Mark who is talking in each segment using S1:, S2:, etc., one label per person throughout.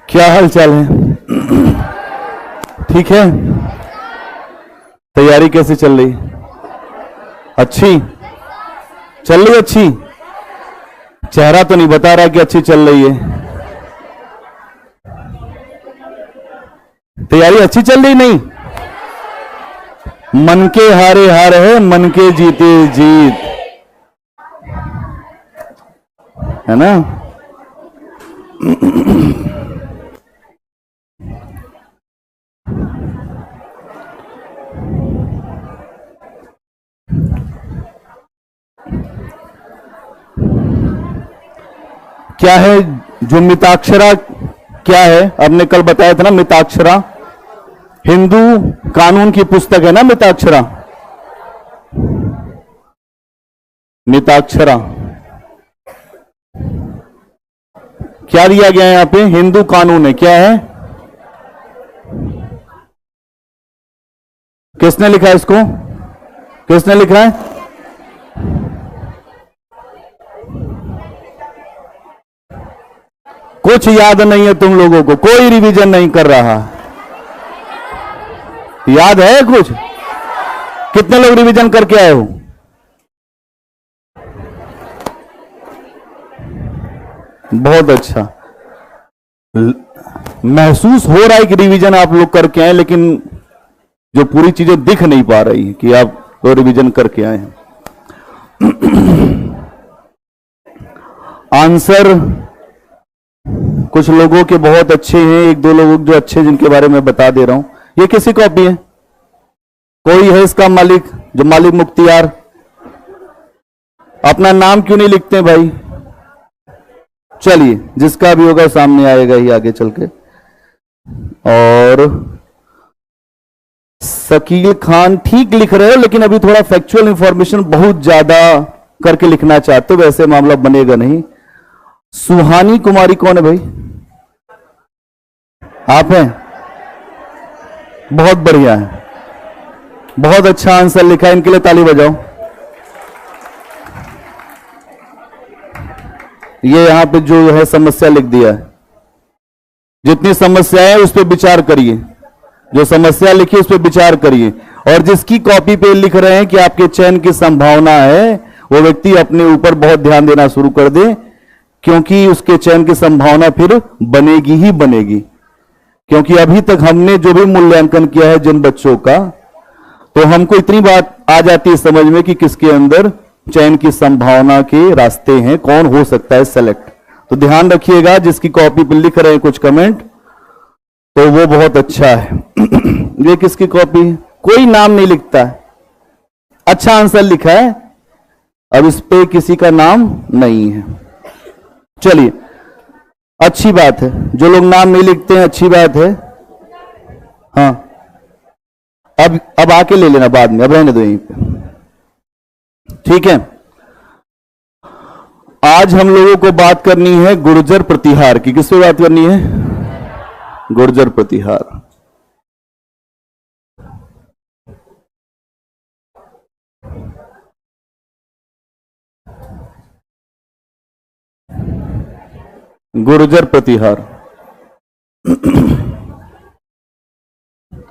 S1: क्या हाल चाल है? ठीक है। तैयारी कैसे चल रही? अच्छी चल रही? अच्छी। चेहरा तो नहीं बता रहा कि अच्छी चल रही है। तैयारी अच्छी चल रही नहीं? मन के हारे हार है, मन के जीते जीत, है ना? क्या है जो मिताक्षरा? क्या है? आपने कल बताया था ना, मिताक्षरा हिंदू कानून की पुस्तक है ना, मिताक्षरा। मिताक्षरा क्या दिया गया है यहां पे? हिंदू कानून है। क्या है? किसने लिखा है इसको? किसने लिखा है? कुछ याद नहीं है तुम लोगों को, कोई रिवीजन नहीं कर रहा। याद है कुछ? कितने लोग रिवीजन करके आए हो? बहुत अच्छा। महसूस हो रहा है कि रिवीजन आप लोग करके आए, लेकिन जो पूरी चीजें दिख नहीं पा रही है कि आप तो रिवीजन करके आए हैं। आंसर कुछ लोगों के बहुत अच्छे हैं, एक दो लोग जो अच्छे, जिनके बारे में बता दे रहा हूं। ये किसी कॉपी है? कोई है इसका मालिक? जो मालिक मुख्तियार, अपना नाम क्यों नहीं लिखते भाई? चलिए, जिसका भी होगा सामने आएगा ही आगे चल के। और शकील खान ठीक लिख रहे हो, लेकिन अभी थोड़ा फैक्चुअल इंफॉर्मेशन बहुत ज्यादा करके लिखना चाहते हो, वैसे मामला बनेगा नहीं। सुहानी कुमारी कौन है भाई? आप हैं? बहुत बढ़िया है, बहुत अच्छा आंसर लिखा है, इनके लिए ताली बजाओ। ये यहां पे जो है समस्या लिख दिया है, जितनी समस्या है उस पर विचार करिए, जो समस्या लिखी उस पर विचार करिए। और जिसकी कॉपी पे लिख रहे हैं कि आपके चयन की संभावना है, वो व्यक्ति अपने ऊपर बहुत ध्यान देना शुरू कर दे, क्योंकि उसके चयन की संभावना फिर बनेगी ही बनेगी। क्योंकि अभी तक हमने जो भी मूल्यांकन किया है जिन बच्चों का, तो हमको इतनी बात आ जाती है समझ में कि किसके अंदर चयन की संभावना के रास्ते हैं, कौन हो सकता है सेलेक्ट। तो ध्यान रखिएगा, जिसकी कॉपी पर लिख रहे हैं कुछ कमेंट, तो वो बहुत अच्छा है। ये किसकी कॉपी है? कोई नाम नहीं लिखता है, अच्छा आंसर लिखा है, अब इस पे किसी का नाम नहीं है। चलिए, अच्छी बात है, जो लोग नाम नहीं लिखते हैं अच्छी बात है। हाँ, अब आके ले लेना बाद में, अब रहने दो यहीं पे, ठीक है। आज हम लोगों को बात करनी है गुर्जर प्रतिहार की। किस पे बात करनी है? गुर्जर प्रतिहार। गुर्जर प्रतिहार।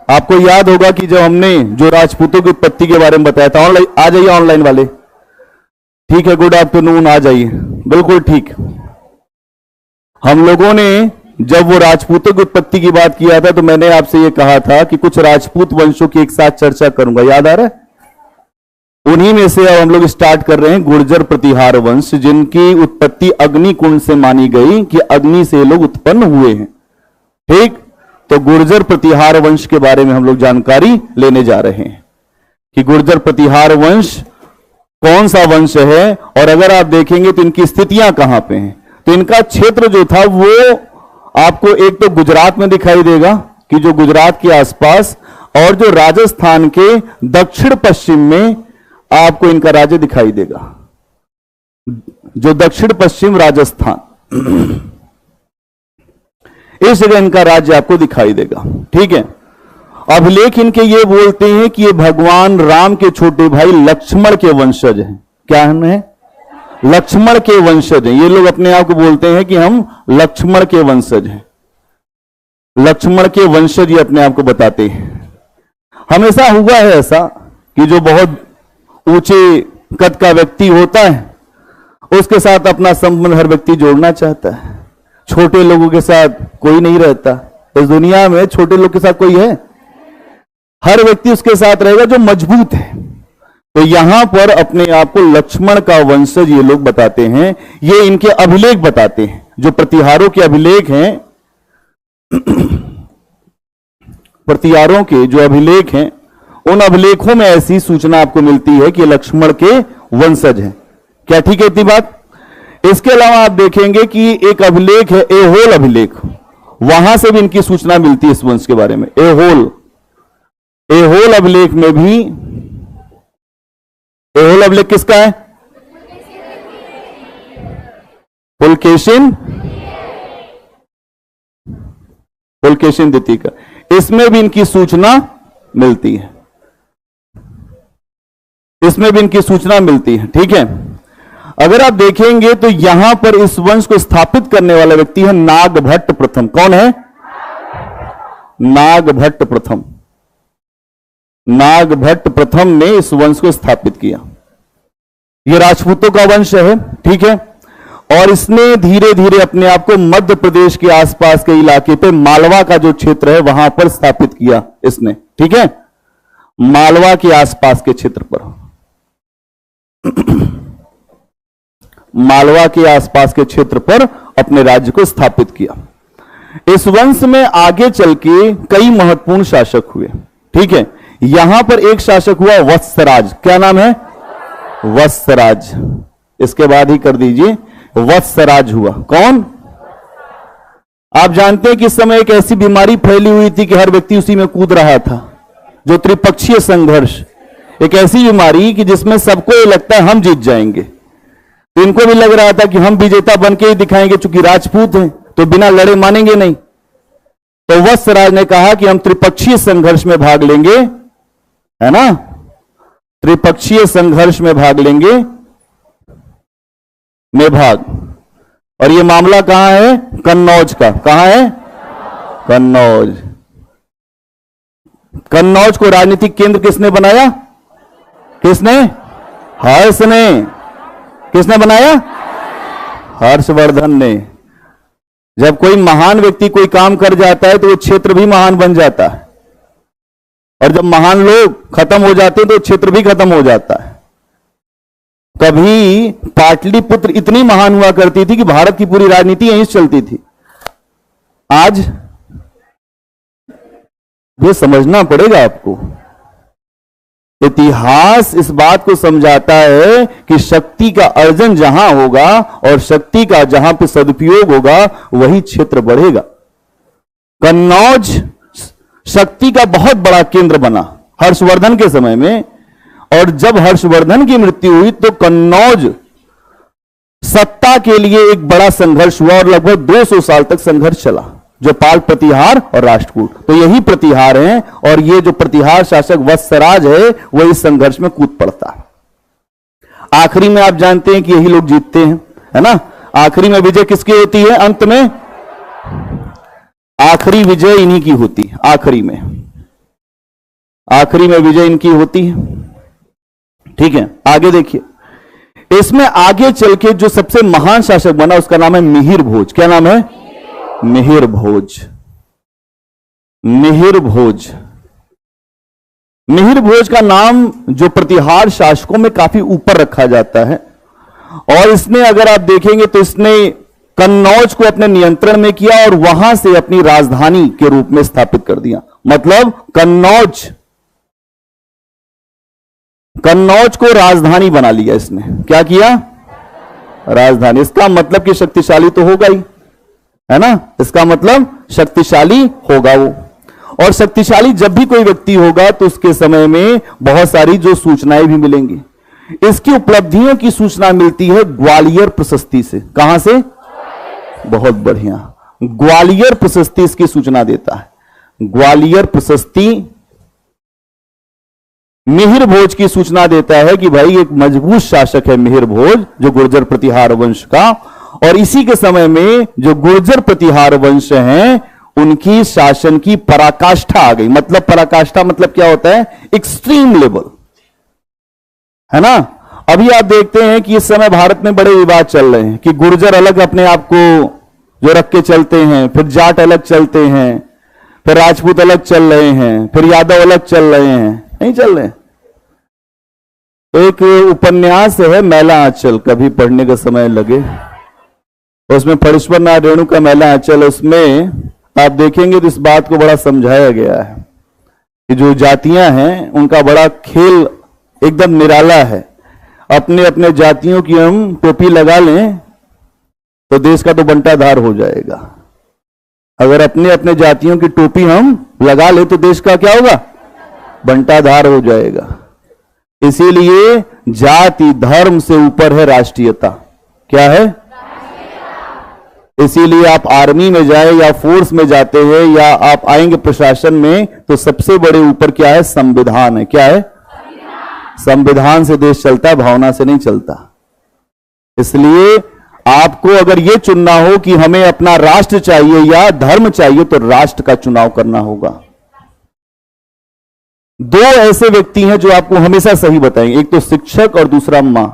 S1: आपको याद होगा कि जब हमने जो राजपूतों की उत्पत्ति के बारे में बताया था, ऑनलाइन आ जाइए, ऑनलाइन वाले, ठीक है, गुड आफ्टरनून, आ जाइए, बिल्कुल ठीक। हम लोगों ने जब वो राजपूतों की उत्पत्ति की बात किया था, तो मैंने आपसे ये कहा था कि कुछ राजपूत वंशों की एक साथ चर्चा करूंगा, याद आ रहा है? उन्हीं में से अब हम लोग स्टार्ट कर रहे हैं गुर्जर प्रतिहार वंश, जिनकी उत्पत्ति अग्निकुंड से मानी गई कि अग्नि से लोग उत्पन्न हुए हैं। ठीक, तो गुर्जर प्रतिहार वंश के बारे में हम लोग जानकारी लेने जा रहे हैं कि गुर्जर प्रतिहार वंश कौन सा वंश है, और अगर आप देखेंगे तो इनकी स्थितियां कहां पे हैं। तो इनका क्षेत्र जो था वो आपको एक तो गुजरात में दिखाई देगा, कि जो गुजरात के आसपास, और जो राजस्थान के दक्षिण पश्चिम में आपको इनका राज्य दिखाई देगा, जो दक्षिण पश्चिम राजस्थान, इस जगह इनका राज्य आपको दिखाई देगा, ठीक है। अभिलेख इनके ये बोलते हैं कि ये भगवान राम के छोटे भाई लक्ष्मण के वंशज हैं। क्या है? लक्ष्मण के वंशज हैं। ये लोग अपने आप को बोलते हैं कि हम लक्ष्मण के वंशज हैं। लक्ष्मण के वंशज ये अपने आप को बताते हैं। हमेशा हुआ है ऐसा कि जो बहुत ऊंचे कद का व्यक्ति होता है उसके साथ अपना संबंध हर व्यक्ति जोड़ना चाहता है। छोटे लोगों के साथ कोई नहीं रहता इस दुनिया में। छोटे लोग के साथ कोई है? हर व्यक्ति उसके साथ रहेगा जो मजबूत है। तो यहां पर अपने आप को लक्ष्मण का वंशज ये लोग बताते हैं। ये इनके अभिलेख बताते हैं, जो प्रतिहारों के अभिलेख हैं प्रतिहारों के जो अभिलेख हैं उन अभिलेखों में ऐसी सूचना आपको मिलती है कि लक्ष्मण के वंशज हैं। क्या ठीक है इतनी बात? इसके अलावा आप देखेंगे कि एक अभिलेख है एहोल अभिलेख, वहां से भी इनकी सूचना मिलती है इस वंश के बारे में। एहोल अभिलेख में भी, एहोल अभिलेख किसका है? पुलकेशिन द्वितीय का। इसमें भी इनकी सूचना मिलती है, इसमें भी इनकी सूचना मिलती है। ठीक है, अगर आप देखेंगे तो यहां पर इस वंश को स्थापित करने वाला व्यक्ति है नागभट्ट प्रथम। कौन है? नागभट्ट प्रथम। नागभट्ट प्रथम ने इस वंश को स्थापित किया। यह राजपूतों का वंश है। ठीक है, और इसने धीरे धीरे अपने आप को मध्य प्रदेश के आसपास के इलाके पे मालवा का जो क्षेत्र है वहां पर स्थापित किया इसने। ठीक है, मालवा के आसपास के क्षेत्र पर, मालवा के आसपास के क्षेत्र पर अपने राज्य को स्थापित किया। इस वंश में आगे चल के कई महत्वपूर्ण शासक हुए। ठीक है, यहां पर एक शासक हुआ वत्सराज। क्या नाम है? वत्सराज। इसके बाद ही कर दीजिए, वत्सराज हुआ। कौन? आप जानते हैं कि इस समय एक ऐसी बीमारी फैली हुई थी कि हर व्यक्ति उसी में कूद रहा था, जो त्रिपक्षीय संघर्ष। एक ऐसी बीमारी कि जिसमें सबको ये लगता है हम जीत जाएंगे। तो इनको भी लग रहा था कि हम विजेता बन के ही दिखाएंगे, चूंकि राजपूत हैं तो बिना लड़े मानेंगे नहीं। तो वत्सराज ने कहा कि हम त्रिपक्षीय संघर्ष में भाग लेंगे, है ना, त्रिपक्षीय संघर्ष में भाग लेंगे, में भाग। और ये मामला कहां है? कन्नौज का। कहां है? कन्नौज। कन्नौज को राजनीतिक केंद्र किसने बनाया? किसने? हर्ष ने। किसने बनाया? हर्षवर्धन ने। जब कोई महान व्यक्ति कोई काम कर जाता है तो वो क्षेत्र भी महान बन जाता है, और जब महान लोग खत्म हो जाते हैं तो क्षेत्र भी खत्म हो जाता है। कभी पाटलिपुत्र इतनी महान हुआ करती थी कि भारत की पूरी राजनीति यहीं से चलती थी। आज ये समझना पड़ेगा आपको, इतिहास इस बात को समझाता है कि शक्ति का अर्जन जहां होगा और शक्ति का जहां पे सदुपयोग होगा वही क्षेत्र बढ़ेगा। कन्नौज शक्ति का बहुत बड़ा केंद्र बना हर्षवर्धन के समय में, और जब हर्षवर्धन की मृत्यु हुई तो कन्नौज सत्ता के लिए एक बड़ा संघर्ष हुआ, और लगभग 200 साल तक संघर्ष चला, जो पाल प्रतिहार और राष्ट्रकूट। तो यही प्रतिहार हैं, और ये जो प्रतिहार शासक वत्सराज है वो इस संघर्ष में कूद पड़ता है। आखिरी में आप जानते हैं कि यही लोग जीतते हैं, है ना। आखिरी में विजय किसकी होती है? अंत में आखिरी विजय इन्हीं की होती है। आखिरी में विजय इनकी होती है। ठीक है, आगे देखिए, इसमें आगे चल के जो सबसे महान शासक बना उसका नाम है मिहिर भोज। क्या नाम है? मिहिर भोज। मिहिर भोज। मिहिर भोज का नाम जो प्रतिहार शासकों में काफी ऊपर रखा जाता है, और इसने अगर आप देखेंगे तो इसने कन्नौज को अपने नियंत्रण में किया और वहां से अपनी राजधानी के रूप में स्थापित कर दिया। मतलब कन्नौज को राजधानी बना लिया इसने। क्या किया? राजधानी। इसका मतलब कि शक्तिशाली तो होगा ही, है ना। इसका मतलब शक्तिशाली होगा वो, और शक्तिशाली जब भी कोई व्यक्ति होगा तो उसके समय में बहुत सारी जो सूचनाएं भी मिलेंगी। इसकी उपलब्धियों की सूचना मिलती है ग्वालियर प्रशस्ति से। कहां से? बहुत बढ़िया, ग्वालियर प्रशस्ति इसकी सूचना देता है। ग्वालियर प्रशस्ति मिहिर भोज की सूचना देता है कि भाई एक मजबूत शासक है मिहिर भोज, जो गुर्जर प्रतिहार वंश का। और इसी के समय में जो गुर्जर प्रतिहार वंश हैं उनकी शासन की पराकाष्ठा आ गई। मतलब पराकाष्ठा मतलब क्या होता है? एक्सट्रीम लेवल, है ना। अभी आप देखते हैं कि इस समय भारत में बड़े विवाद चल रहे हैं कि गुर्जर अलग अपने आप को जो रख के चलते हैं, फिर जाट अलग चलते हैं, फिर राजपूत अलग चल रहे हैं, फिर यादव अलग चल रहे हैं। नहीं चल रहे हैं। एक उपन्यास है मैला आंचल, कभी पढ़ने का समय लगे, उसमें फणीश्वर नाथ रेणु का मैला आंचल, उसमें आप देखेंगे तो इस बात को बड़ा समझाया गया है कि जो जातियां हैं उनका बड़ा खेल एकदम निराला है। अपने अपने जातियों की हम टोपी लगा लें तो देश का तो बंटाधार हो जाएगा। अगर अपने अपने जातियों की टोपी हम लगा ले तो देश का क्या होगा? बंटाधार हो जाएगा। इसीलिए जाति धर्म से ऊपर है राष्ट्रीयता। क्या है? इसीलिए आप आर्मी में जाए या फोर्स में जाते हैं या आप आएंगे प्रशासन में तो सबसे बड़े ऊपर क्या है? संविधान है। क्या है? संविधान से देश चलता है, भावना से नहीं चलता। इसलिए आपको अगर यह चुनना हो कि हमें अपना राष्ट्र चाहिए या धर्म चाहिए तो राष्ट्र का चुनाव करना होगा। दो ऐसे व्यक्ति हैं जो आपको हमेशा सही बताएंगे, एक तो शिक्षक और दूसरा मां।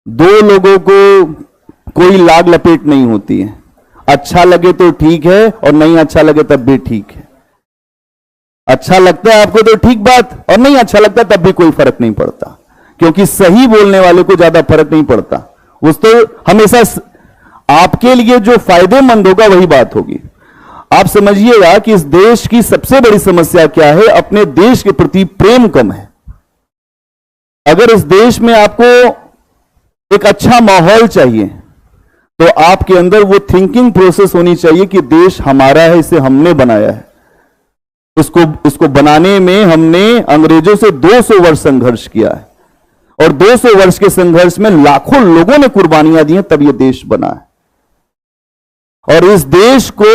S1: दो लोगों को कोई लाग लपेट नहीं होती है। अच्छा लगे तो ठीक है और नहीं अच्छा लगे तब भी ठीक है। अच्छा लगता है आपको तो ठीक बात, और नहीं अच्छा लगता तब भी कोई फर्क नहीं पड़ता, क्योंकि सही बोलने वाले को ज्यादा फर्क नहीं पड़ता। उस तो हमेशा आपके लिए जो फायदेमंद होगा वही बात होगी। आप समझिएगा कि इस देश की सबसे बड़ी समस्या क्या है? अपने देश के प्रति प्रेम कम है। अगर इस देश में आपको एक अच्छा माहौल चाहिए तो आपके अंदर वो थिंकिंग प्रोसेस होनी चाहिए कि देश हमारा है, इसे हमने बनाया है। इसको बनाने में हमने अंग्रेजों से 200 वर्ष संघर्ष किया है और 200 वर्ष के संघर्ष में लाखों लोगों ने कुर्बानियां दी हैं, तब यह देश बना है। और इस देश को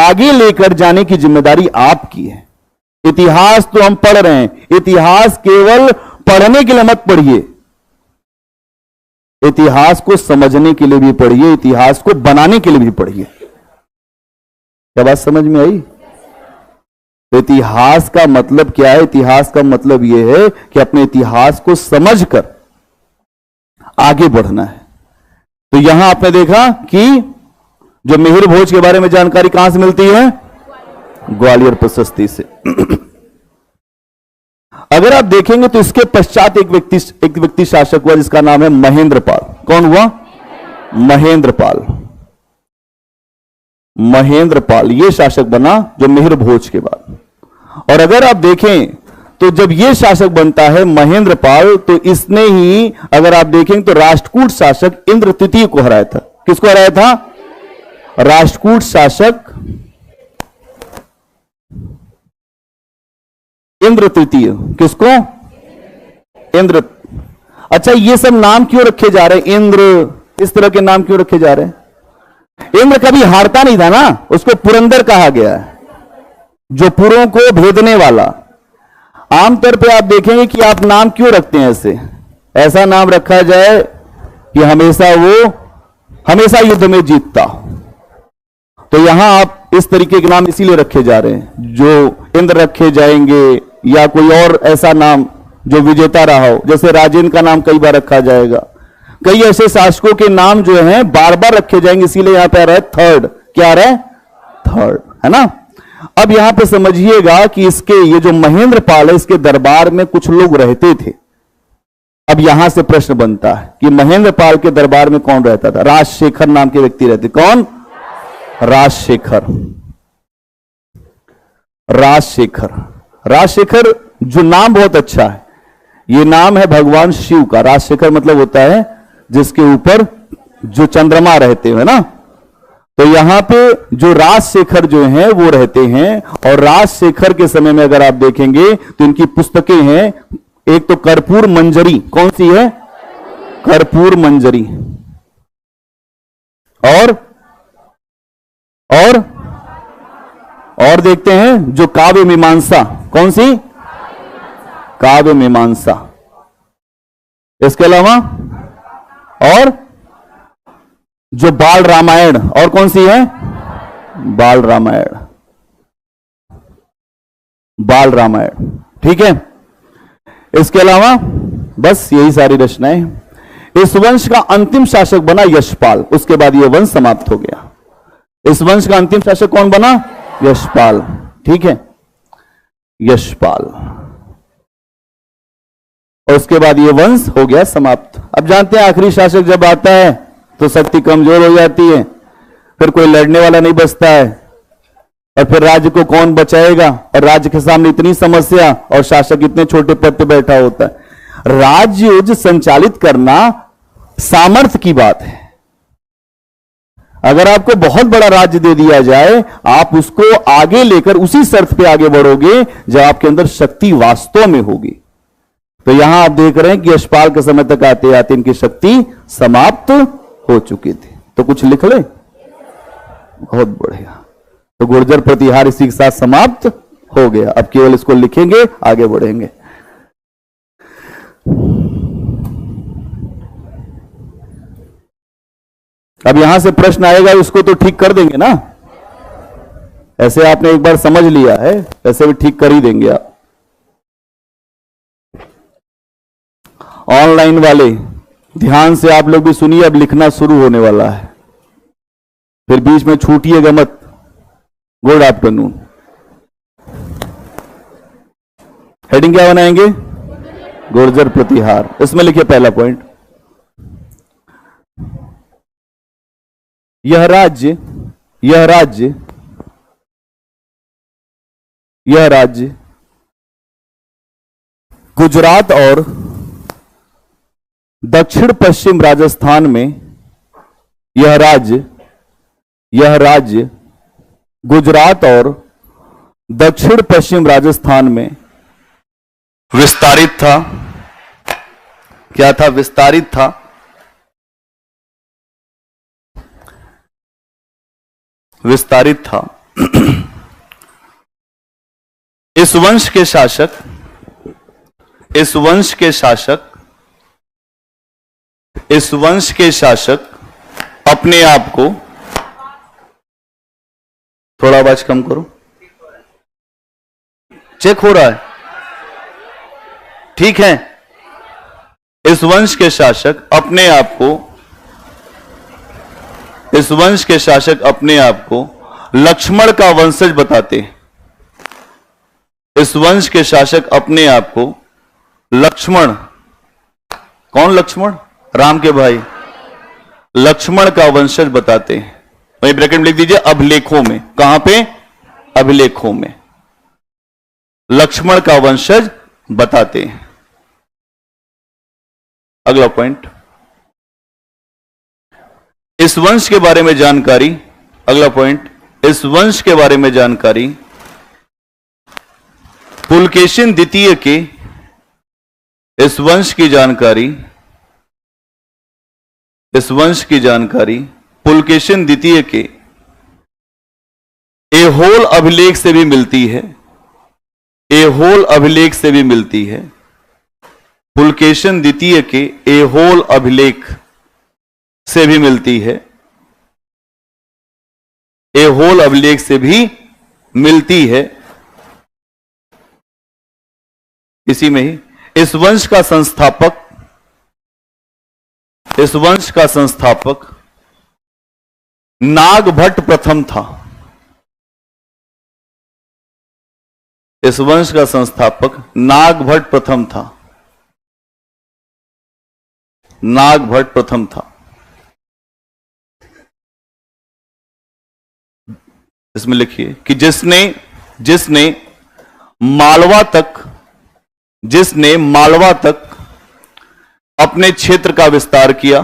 S1: आगे लेकर जाने की जिम्मेदारी आपकी है। इतिहास तो हम पढ़ रहे हैं, इतिहास केवल पढ़ने के लिए मत पढ़िए, इतिहास को समझने के लिए भी पढ़िए, इतिहास को बनाने के लिए भी पढ़िए। क्या बात समझ में आई? तो इतिहास का मतलब क्या है? इतिहास का मतलब यह है कि अपने इतिहास को समझकर आगे बढ़ना है। तो यहां आपने देखा कि जो मिहिर भोज के बारे में जानकारी कहां से मिलती है? ग्वालियर प्रशस्ति से। अगर आप देखेंगे तो इसके पश्चात एक व्यक्ति शासक हुआ जिसका नाम है महेंद्रपाल। कौन हुआ? महेंद्रपाल। महेंद्रपाल ये शासक बना जो मिहिर भोज के बाद। और अगर आप देखें तो जब ये शासक बनता है महेंद्रपाल, तो इसने ही अगर आप देखें तो राष्ट्रकूट शासक इंद्र तृतीय को हराया था। किसको हराया था? राष्ट्रकूट शासक इंद्र तृतीय। किसको? इंद्र। अच्छा, ये सब नाम क्यों रखे जा रहे हैं? इंद्र, इस तरह के नाम क्यों रखे जा रहे हैं? इंद्र कभी हारता नहीं था ना, उसको पुरंदर कहा गया है, जो पुरों को भेदने वाला। आमतौर पे आप देखेंगे कि आप नाम क्यों रखते हैं ऐसे, ऐसा नाम रखा जाए कि हमेशा युद्ध में जीतता। तो यहां आप इस तरीके के नाम इसीलिए रखे जा रहे हैं, जो इंद्र रखे जाएंगे या कोई और ऐसा नाम जो विजेता रहा हो। जैसे राजेंद्र का नाम कई बार रखा जाएगा। कई ऐसे शासकों के नाम जो हैं बार बार रखे जाएंगे, इसीलिए यहां पे आ रहा है थर्ड। क्या आ रहा है? थर्ड, है ना। अब यहां पे समझिएगा कि इसके ये जो महेंद्रपाल है, इसके दरबार में कुछ लोग रहते थे। अब यहां से प्रश्न बनता है कि महेंद्रपाल के दरबार में कौन रहता था? राजशेखर नाम के व्यक्ति रहते। कौन? राजशेखर। राजशेखर, राजशेखर जो नाम बहुत अच्छा है, यह नाम है भगवान शिव का। राजशेखर मतलब होता है जिसके ऊपर जो चंद्रमा रहते हैं ना। तो यहां पे जो राजशेखर जो हैं वो रहते हैं। और राजशेखर के समय में अगर आप देखेंगे तो इनकी पुस्तकें हैं। एक तो कर्पूर मंजरी। कौन सी है? कर्पूर मंजरी। और देखते हैं जो काव्य मीमांसा। कौन सी? काव्य मीमांसा। इसके अलावा और जो बाल रामायण। और कौन सी है? बाल रामायण, बाल रामायण, ठीक है। इसके अलावा बस यही सारी रचनाएं। इस वंश का अंतिम शासक बना यशपाल, उसके बाद यह वंश समाप्त हो गया। इस वंश का अंतिम शासक कौन बना? यशपाल, ठीक है, यशपाल। और उसके बाद यह वंश हो गया समाप्त। अब जानते हैं आखिरी शासक जब आता है तो शक्ति कमजोर हो जाती है, फिर कोई लड़ने वाला नहीं बचता है, और फिर राज्य को कौन बचाएगा? और राज्य के सामने इतनी समस्या और शासक इतने छोटे पद पे बैठा होता है। राज्य संचालित करना सामर्थ्य की बात है। अगर आपको बहुत बड़ा राज्य दे दिया जाए, आप उसको आगे लेकर उसी शर्त पे आगे बढ़ोगे जब आपके अंदर शक्ति वास्तव में होगी। तो यहां आप देख रहे हैं कि यशपाल के समय तक आते आते इनकी शक्ति समाप्त हो चुकी थी। तो कुछ लिख ले, बहुत बढ़िया। तो गुर्जर प्रतिहार इसी के साथ समाप्त हो गया। अब केवल इसको लिखेंगे, आगे बढ़ेंगे। अब यहां से प्रश्न आएगा, उसको तो ठीक कर देंगे ना? ऐसे आपने एक बार समझ लिया है, ऐसे भी ठीक कर ही देंगे आप। ऑनलाइन वाले ध्यान से आप लोग भी सुनिए, अब लिखना शुरू होने वाला है, फिर बीच में छूटिएगा मत। Good afternoon. हेडिंग क्या बनाएंगे? गुर्जर प्रतिहार। इसमें लिखिए पहला पॉइंट, यह राज्य गुजरात और दक्षिण पश्चिम राजस्थान में, यह राज्य गुजरात और दक्षिण पश्चिम राजस्थान में विस्तारित था। क्या था? विस्तारित था। विस्तारित था। इस वंश के शासक अपने आप को, थोड़ा आवाज कम करो, चेक हो रहा है, ठीक है। इस वंश के शासक अपने आप को लक्ष्मण का वंशज बताते हैं। इस वंश के शासक अपने आप को लक्ष्मण, कौन लक्ष्मण? राम के भाई, लक्ष्मण का वंशज बताते हैं। वही ब्रैकेट में लिख दीजिए, अभिलेखों में। कहां पे? अभिलेखों में लक्ष्मण का वंशज बताते हैं। अगला पॉइंट, इस वंश के बारे में जानकारी। अगला पॉइंट, इस वंश के बारे में जानकारी पुलकेशिन द्वितीय के, इस वंश की जानकारी पुलकेशिन द्वितीय के एहोल अभिलेख से भी मिलती है। एहोल अभिलेख से भी मिलती है। पुलकेशिन द्वितीय के एहोल अभिलेख से भी मिलती है। एहोल अभिलेख से भी मिलती है। इसी में ही इस वंश का संस्थापक नागभट्ट प्रथम था। इस वंश का संस्थापक नागभट्ट प्रथम था। नागभट्ट प्रथम था। इसमें लिखिए कि जिसने मालवा तक अपने क्षेत्र का विस्तार किया।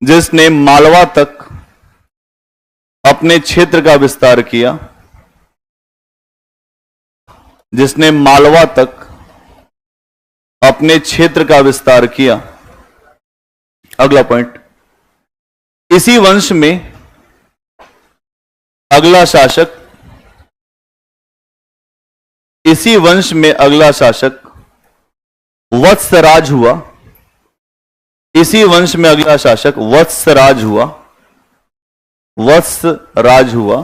S1: जिसने मालवा तक अपने क्षेत्र का विस्तार किया। जिसने मालवा तक अपने क्षेत्र का विस्तार किया। अगला पॉइंट, इसी वंश में अगला शासक वत्सराज हुआ। इसी वंश में अगला शासक वत्सराज हुआ। वत्स राज हुआ,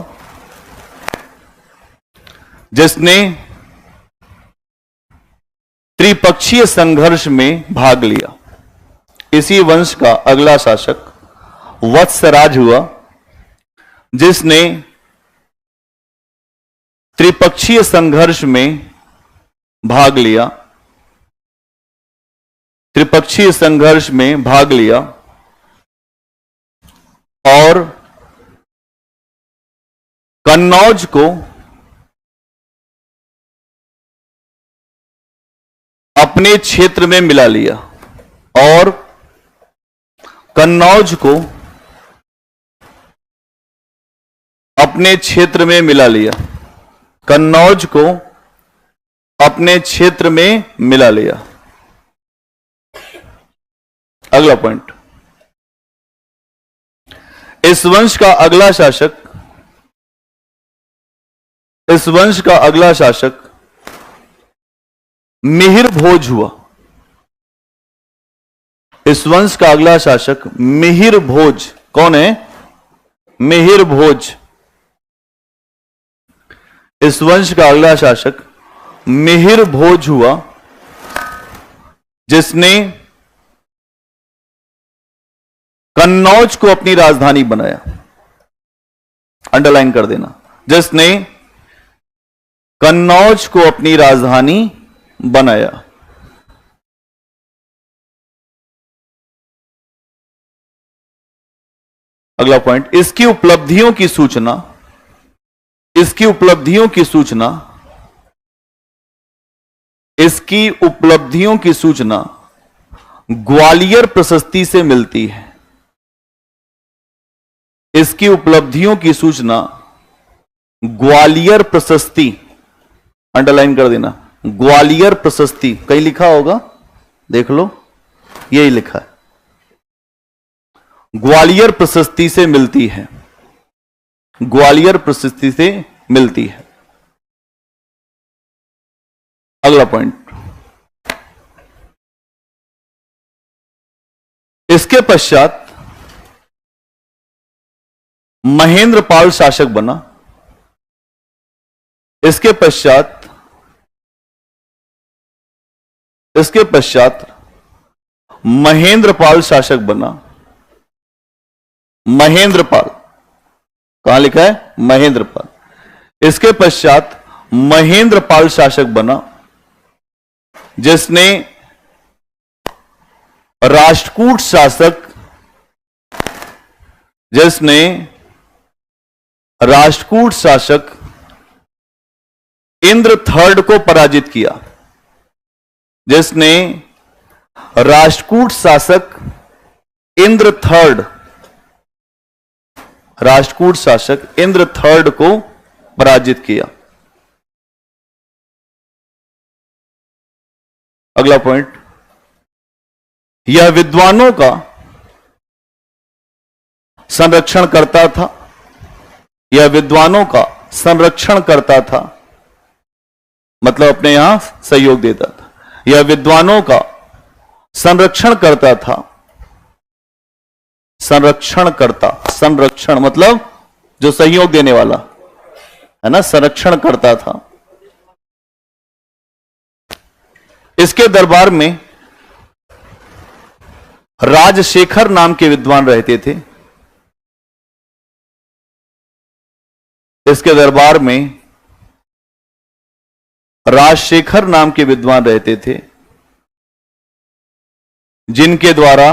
S1: जिसने त्रिपक्षीय संघर्ष में भाग लिया। इसी वंश का अगला शासक वत्सराज हुआ, जिसने त्रिपक्षीय संघर्ष में भाग लिया, त्रिपक्षीय संघर्ष में भाग लिया और कन्नौज को अपने क्षेत्र में मिला लिया, और कन्नौज को अपने क्षेत्र में मिला लिया, कन्नौज को अपने क्षेत्र में मिला लिया। अगला पॉइंट, इस वंश का अगला शासक, इस वंश का अगला शासक मिहिर भोज हुआ। इस वंश का अगला शासक मिहिर भोज, कौन है? मिहिर भोज। इस वंश का अगला शासक मिहिर भोज हुआ, जिसने कन्नौज को अपनी राजधानी बनाया। अंडरलाइन कर देना, जिसने कन्नौज को अपनी राजधानी बनाया। अगला पॉइंट, इसकी उपलब्धियों की सूचना, इसकी उपलब्धियों की सूचना, इसकी उपलब्धियों की सूचना ग्वालियर प्रशस्ति से मिलती है। इसकी उपलब्धियों की सूचना ग्वालियर प्रशस्ति, अंडरलाइन कर देना, ग्वालियर प्रशस्ति। कहीं लिखा होगा, देख लो, यही लिखा है, ग्वालियर प्रशस्ति से मिलती है, ग्वालियर प्रशस्ति से मिलती है। अगला पॉइंट, इसके पश्चात महेंद्रपाल शासक बना। इसके पश्चात महेंद्रपाल शासक बना। महेंद्रपाल, कहां लिखा है? महेंद्रपाल। इसके पश्चात महेंद्रपाल शासक बना, जिसने राष्ट्रकूट शासक, जिसने राष्ट्रकूट शासक इंद्र थर्ड को पराजित किया, जिसने राष्ट्रकूट शासक इंद्र थर्ड, राष्ट्रकूट शासक इंद्र थर्ड को पराजित किया। अगला पॉइंट, यह विद्वानों का संरक्षण करता था, यह विद्वानों का संरक्षण करता था, मतलब अपने यहां सहयोग देता था। यह विद्वानों का संरक्षण करता था, संरक्षण करता, संरक्षण मतलब जो सहयोग देने वाला है ना, संरक्षण करता था। इसके दरबार में राजशेखर नाम के विद्वान रहते थे। इसके दरबार में राजशेखर नाम के विद्वान रहते थे, जिनके द्वारा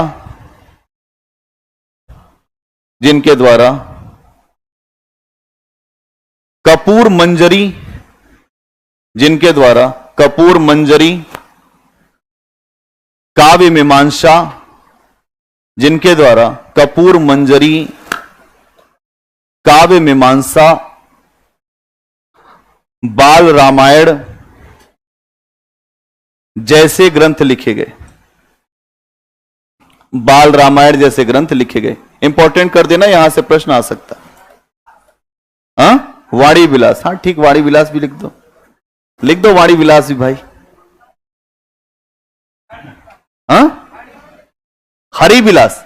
S1: कपूर मंजरी, जिनके द्वारा कपूर मंजरी, काव्य मीमांसा, जिनके द्वारा कपूर मंजरी, काव्य मीमांसा, बाल रामायण जैसे ग्रंथ लिखे गए, बाल रामायण जैसे ग्रंथ लिखे गए। इंपॉर्टेंट कर देना, यहां से प्रश्न आ सकता है। वाणी विलास, हाँ ठीक, वाणी विलास भी लिख दो, लिख दो वाणी विलास भी भाई। हरि विलास,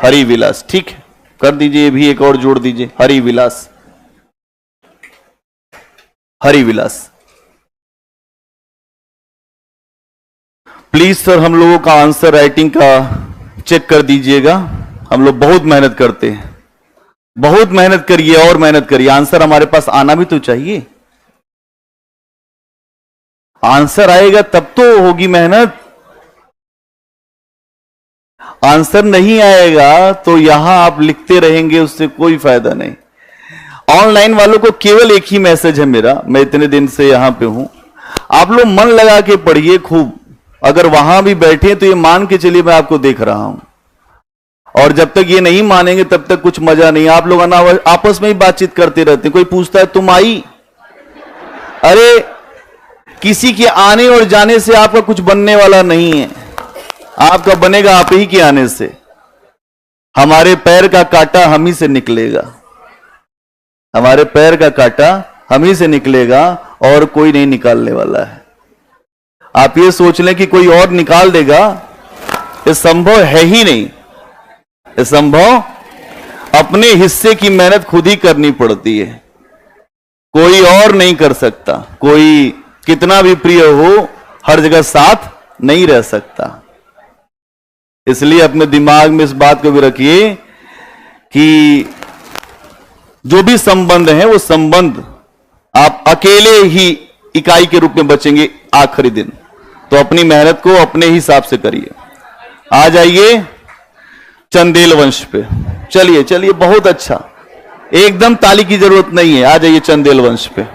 S1: हरि विलास, ठीक है, कर दीजिए, भी एक और जोड़ दीजिए, हरि विलास, हरि विलास। प्लीज सर हम लोगों का आंसर राइटिंग का चेक कर दीजिएगा, हम लोग बहुत मेहनत करते हैं, बहुत मेहनत करिए और मेहनत करिए, आंसर हमारे पास आना भी तो चाहिए, आंसर आएगा तब तो होगी मेहनत, आंसर नहीं आएगा तो यहां आप लिखते रहेंगे, उससे कोई फायदा नहीं। ऑनलाइन वालों को केवल एक ही मैसेज है मेरा, मैं इतने दिन से यहां पे हूं, आप लोग मन लगा के पढ़िए खूब, अगर वहां भी बैठे तो ये मान के चलिए मैं आपको देख रहा हूं, और जब तक ये नहीं मानेंगे तब तक कुछ मजा नहीं। आप लोग आपस में ही बातचीत करते रहते, कोई पूछता है तुम आई, अरे किसी के आने और जाने से आपका कुछ बनने वाला नहीं है, आपका बनेगा आप ही के आने से, हमारे पैर का कांटा हम ही से निकलेगा, हमारे पैर का कांटा हम ही से निकलेगा और कोई नहीं निकालने वाला है। आप ये सोच लें कि कोई और निकाल देगा, ये संभव है ही नहीं, ये संभव, अपने हिस्से की मेहनत खुद ही करनी पड़ती है, कोई और नहीं कर सकता, कोई कितना भी प्रिय हो हर जगह साथ नहीं रह सकता। इसलिए अपने दिमाग में इस बात को भी रखिए कि जो भी संबंध है वो संबंध आप अकेले ही इकाई के रूप में बचेंगे आखिरी दिन, तो अपनी मेहनत को अपने हिसाब से करिए। आ जाइए चंदेल वंश पे, चलिए चलिए, बहुत अच्छा, एकदम ताली की जरूरत नहीं है, आ जाइए चंदेल वंश पे।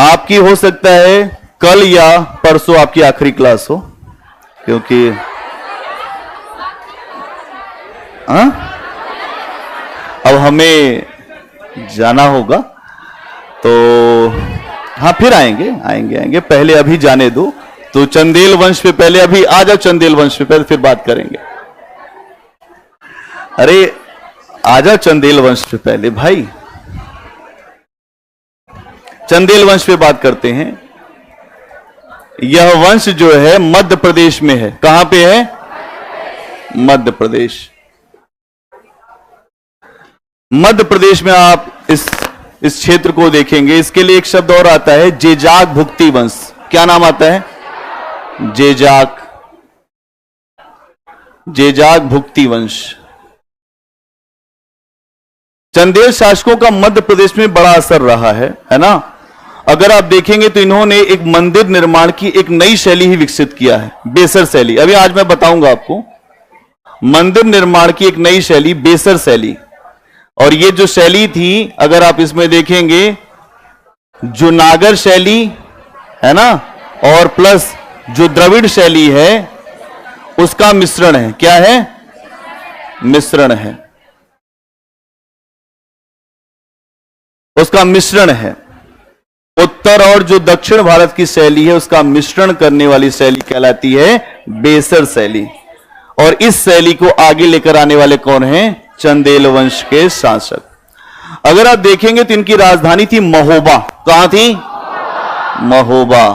S1: आपकी हो सकता है कल या परसों आपकी आखिरी क्लास हो, क्योंकि अब हमें जाना होगा, तो हाँ फिर आएंगे आएंगे आएंगे, पहले अभी जाने दो, तो चंदेल वंश पे पहले अभी आ जाओ, चंदेल वंश पे पहले फिर बात करेंगे। अरे आ जाओ चंदेल वंश पे पहले भाई, चंदेल वंश पे बात करते हैं। यह वंश जो है मध्य प्रदेश में है, कहां पे है? मध्य प्रदेश। मध्य प्रदेश में आप इस क्षेत्र को देखेंगे, इसके लिए एक शब्द और आता है, जेजाक भुक्ति वंश। क्या नाम आता है? जेजाक, जेजाक भुक्ति वंश। चंदेल शासकों का मध्य प्रदेश में बड़ा असर रहा है ना। अगर आप देखेंगे तो इन्होंने एक मंदिर निर्माण की एक नई शैली ही विकसित किया है, बेसर शैली। अभी आज मैं बताऊंगा आपको, मंदिर निर्माण की एक नई शैली, बेसर शैली। और ये जो शैली थी, अगर आप इसमें देखेंगे, जो नागर शैली है ना, और प्लस जो द्रविड़ शैली है, उसका मिश्रण है। क्या है? मिश्रण है, उसका मिश्रण है। उत्तर और जो दक्षिण भारत की शैली है, उसका मिश्रण करने वाली शैली कहलाती है बेसर शैली। और इस शैली को आगे लेकर आने वाले कौन हैं? चंदेल वंश के शासक। अगर आप देखेंगे तो इनकी राजधानी थी महोबा। कहां थी? महोबा,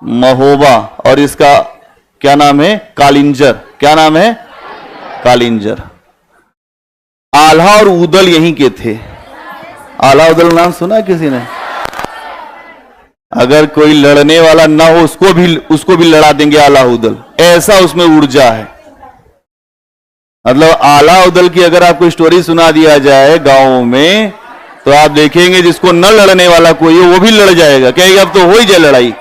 S1: महोबा। और इसका क्या नाम है? कालिंजर। क्या नाम है? कालिंजर। आल्हा और उदल यहीं के थे। आल्हा उदल नाम सुना किसी ने? अगर कोई लड़ने वाला ना हो, उसको भी लड़ा देंगे आल्हा उदल, ऐसा उसमें ऊर्जा है। मतलब आल्हा उदल की अगर आपको स्टोरी सुना दिया जाए गांव में, तो आप देखेंगे जिसको न लड़ने वाला कोई है, वो भी लड़ जाएगा, कहेगा अब तो हो ही जाए लड़ाई।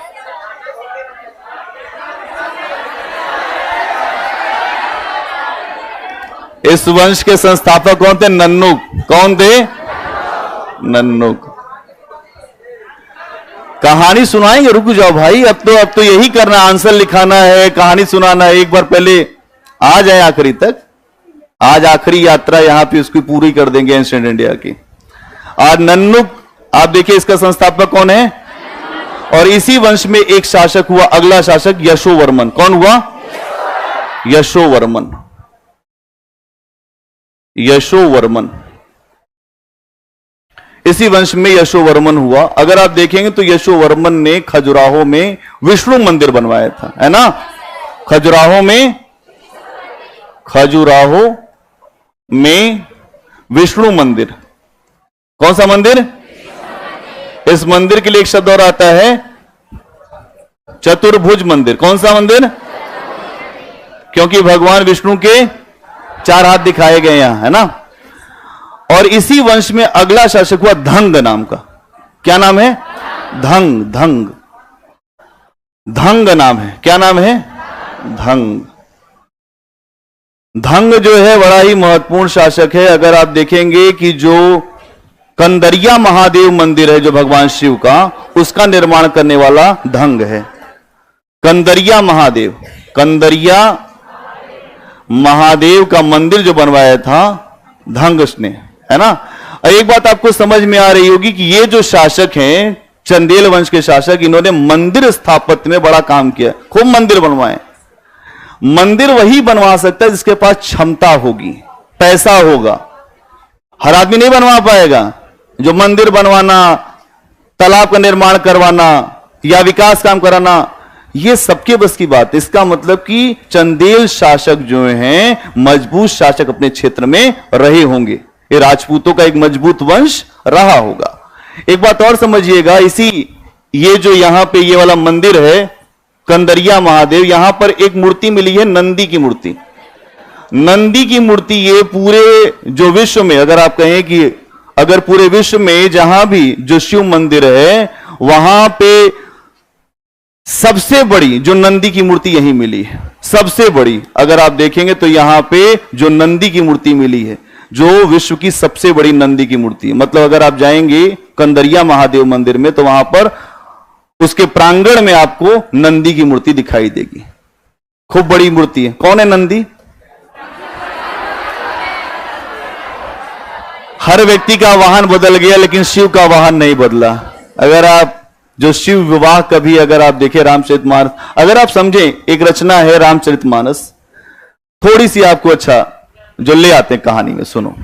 S1: इस वंश के संस्थापक कौन थे? नन्नुक। कौन थे? नन्नुक। कहानी सुनाएंगे, रुक जाओ भाई, अब तो यही करना, आंसर लिखाना है, कहानी सुनाना है। एक बार पहले आ जाए आखिरी तक, आज आखिरी यात्रा यहां पे उसकी पूरी कर देंगे एंशिएंट इंडिया की। आज नन्नुक, आप देखिए इसका संस्थापक कौन है? और इसी वंश में एक शासक हुआ, अगला शासक यशोवर्मन। कौन हुआ? यशोवर्मन। यशोवर्मन। इसी वंश में यशोवर्मन हुआ। अगर आप देखेंगे तो यशोवर्मन ने खजुराहो में विष्णु मंदिर बनवाया था, है ना। खजुराहो में विष्णु मंदिर। कौन सा मंदिर? इस मंदिर के लिए एक शब्द और आता है, चतुर्भुज मंदिर। कौन सा मंदिर? क्योंकि भगवान विष्णु के 4 हाथ दिखाए गए यहां, है ना। और इसी वंश में अगला शासक हुआ धंग नाम का। क्या नाम है? धंग नाम है। क्या नाम है? धंग जो है बड़ा ही महत्वपूर्ण शासक है। अगर आप देखेंगे कि जो कंदरिया महादेव मंदिर है जो भगवान शिव का, उसका निर्माण करने वाला धंग है। कंदरिया महादेव का मंदिर जो बनवाया था धंग ने, है ना। एक बात आपको समझ में आ रही होगी कि ये जो शासक हैं, चंदेल वंश के शासक, इन्होंने मंदिर स्थापत्य में बड़ा काम किया, खूब मंदिर बनवाए। मंदिर वही बनवा सकता है जिसके पास क्षमता होगी, पैसा होगा। हर आदमी नहीं बनवा पाएगा। जो मंदिर बनवाना, तालाब का निर्माण करवाना या विकास काम कराना, ये सबके बस की बात है। इसका मतलब कि चंदेल शासक जो हैं मजबूत शासक अपने क्षेत्र में रहे होंगे। ये राजपूतों का एक मजबूत वंश रहा होगा। एक बात और समझिएगा, ये जो यहां पे ये वाला मंदिर है कंदरिया महादेव, यहां पर एक मूर्ति मिली है, नंदी की मूर्ति। नंदी की मूर्ति ये पूरे जो विश्व में, अगर आप कहें कि अगर पूरे विश्व में जहां भी जो शिव मंदिर है वहां पे सबसे बड़ी जो नंदी की मूर्ति यहीं मिली है। सबसे बड़ी अगर आप देखेंगे तो यहां पे जो नंदी की मूर्ति मिली है, जो विश्व की सबसे बड़ी नंदी की मूर्ति है। मतलब अगर आप जाएंगे कंदरिया महादेव मंदिर में तो वहां पर उसके प्रांगण में आपको नंदी की मूर्ति दिखाई देगी। खूब बड़ी मूर्ति है। कौन है नंदी? हर व्यक्ति का वाहन बदल गया लेकिन शिव का वाहन नहीं बदला। अगर आप जो शिव विवाह कभी अगर आप देखें रामचरितमानस, अगर आप समझें, एक रचना है रामचरितमानस, थोड़ी सी आपको अच्छा जो ले आते हैं कहानी में, सुनो।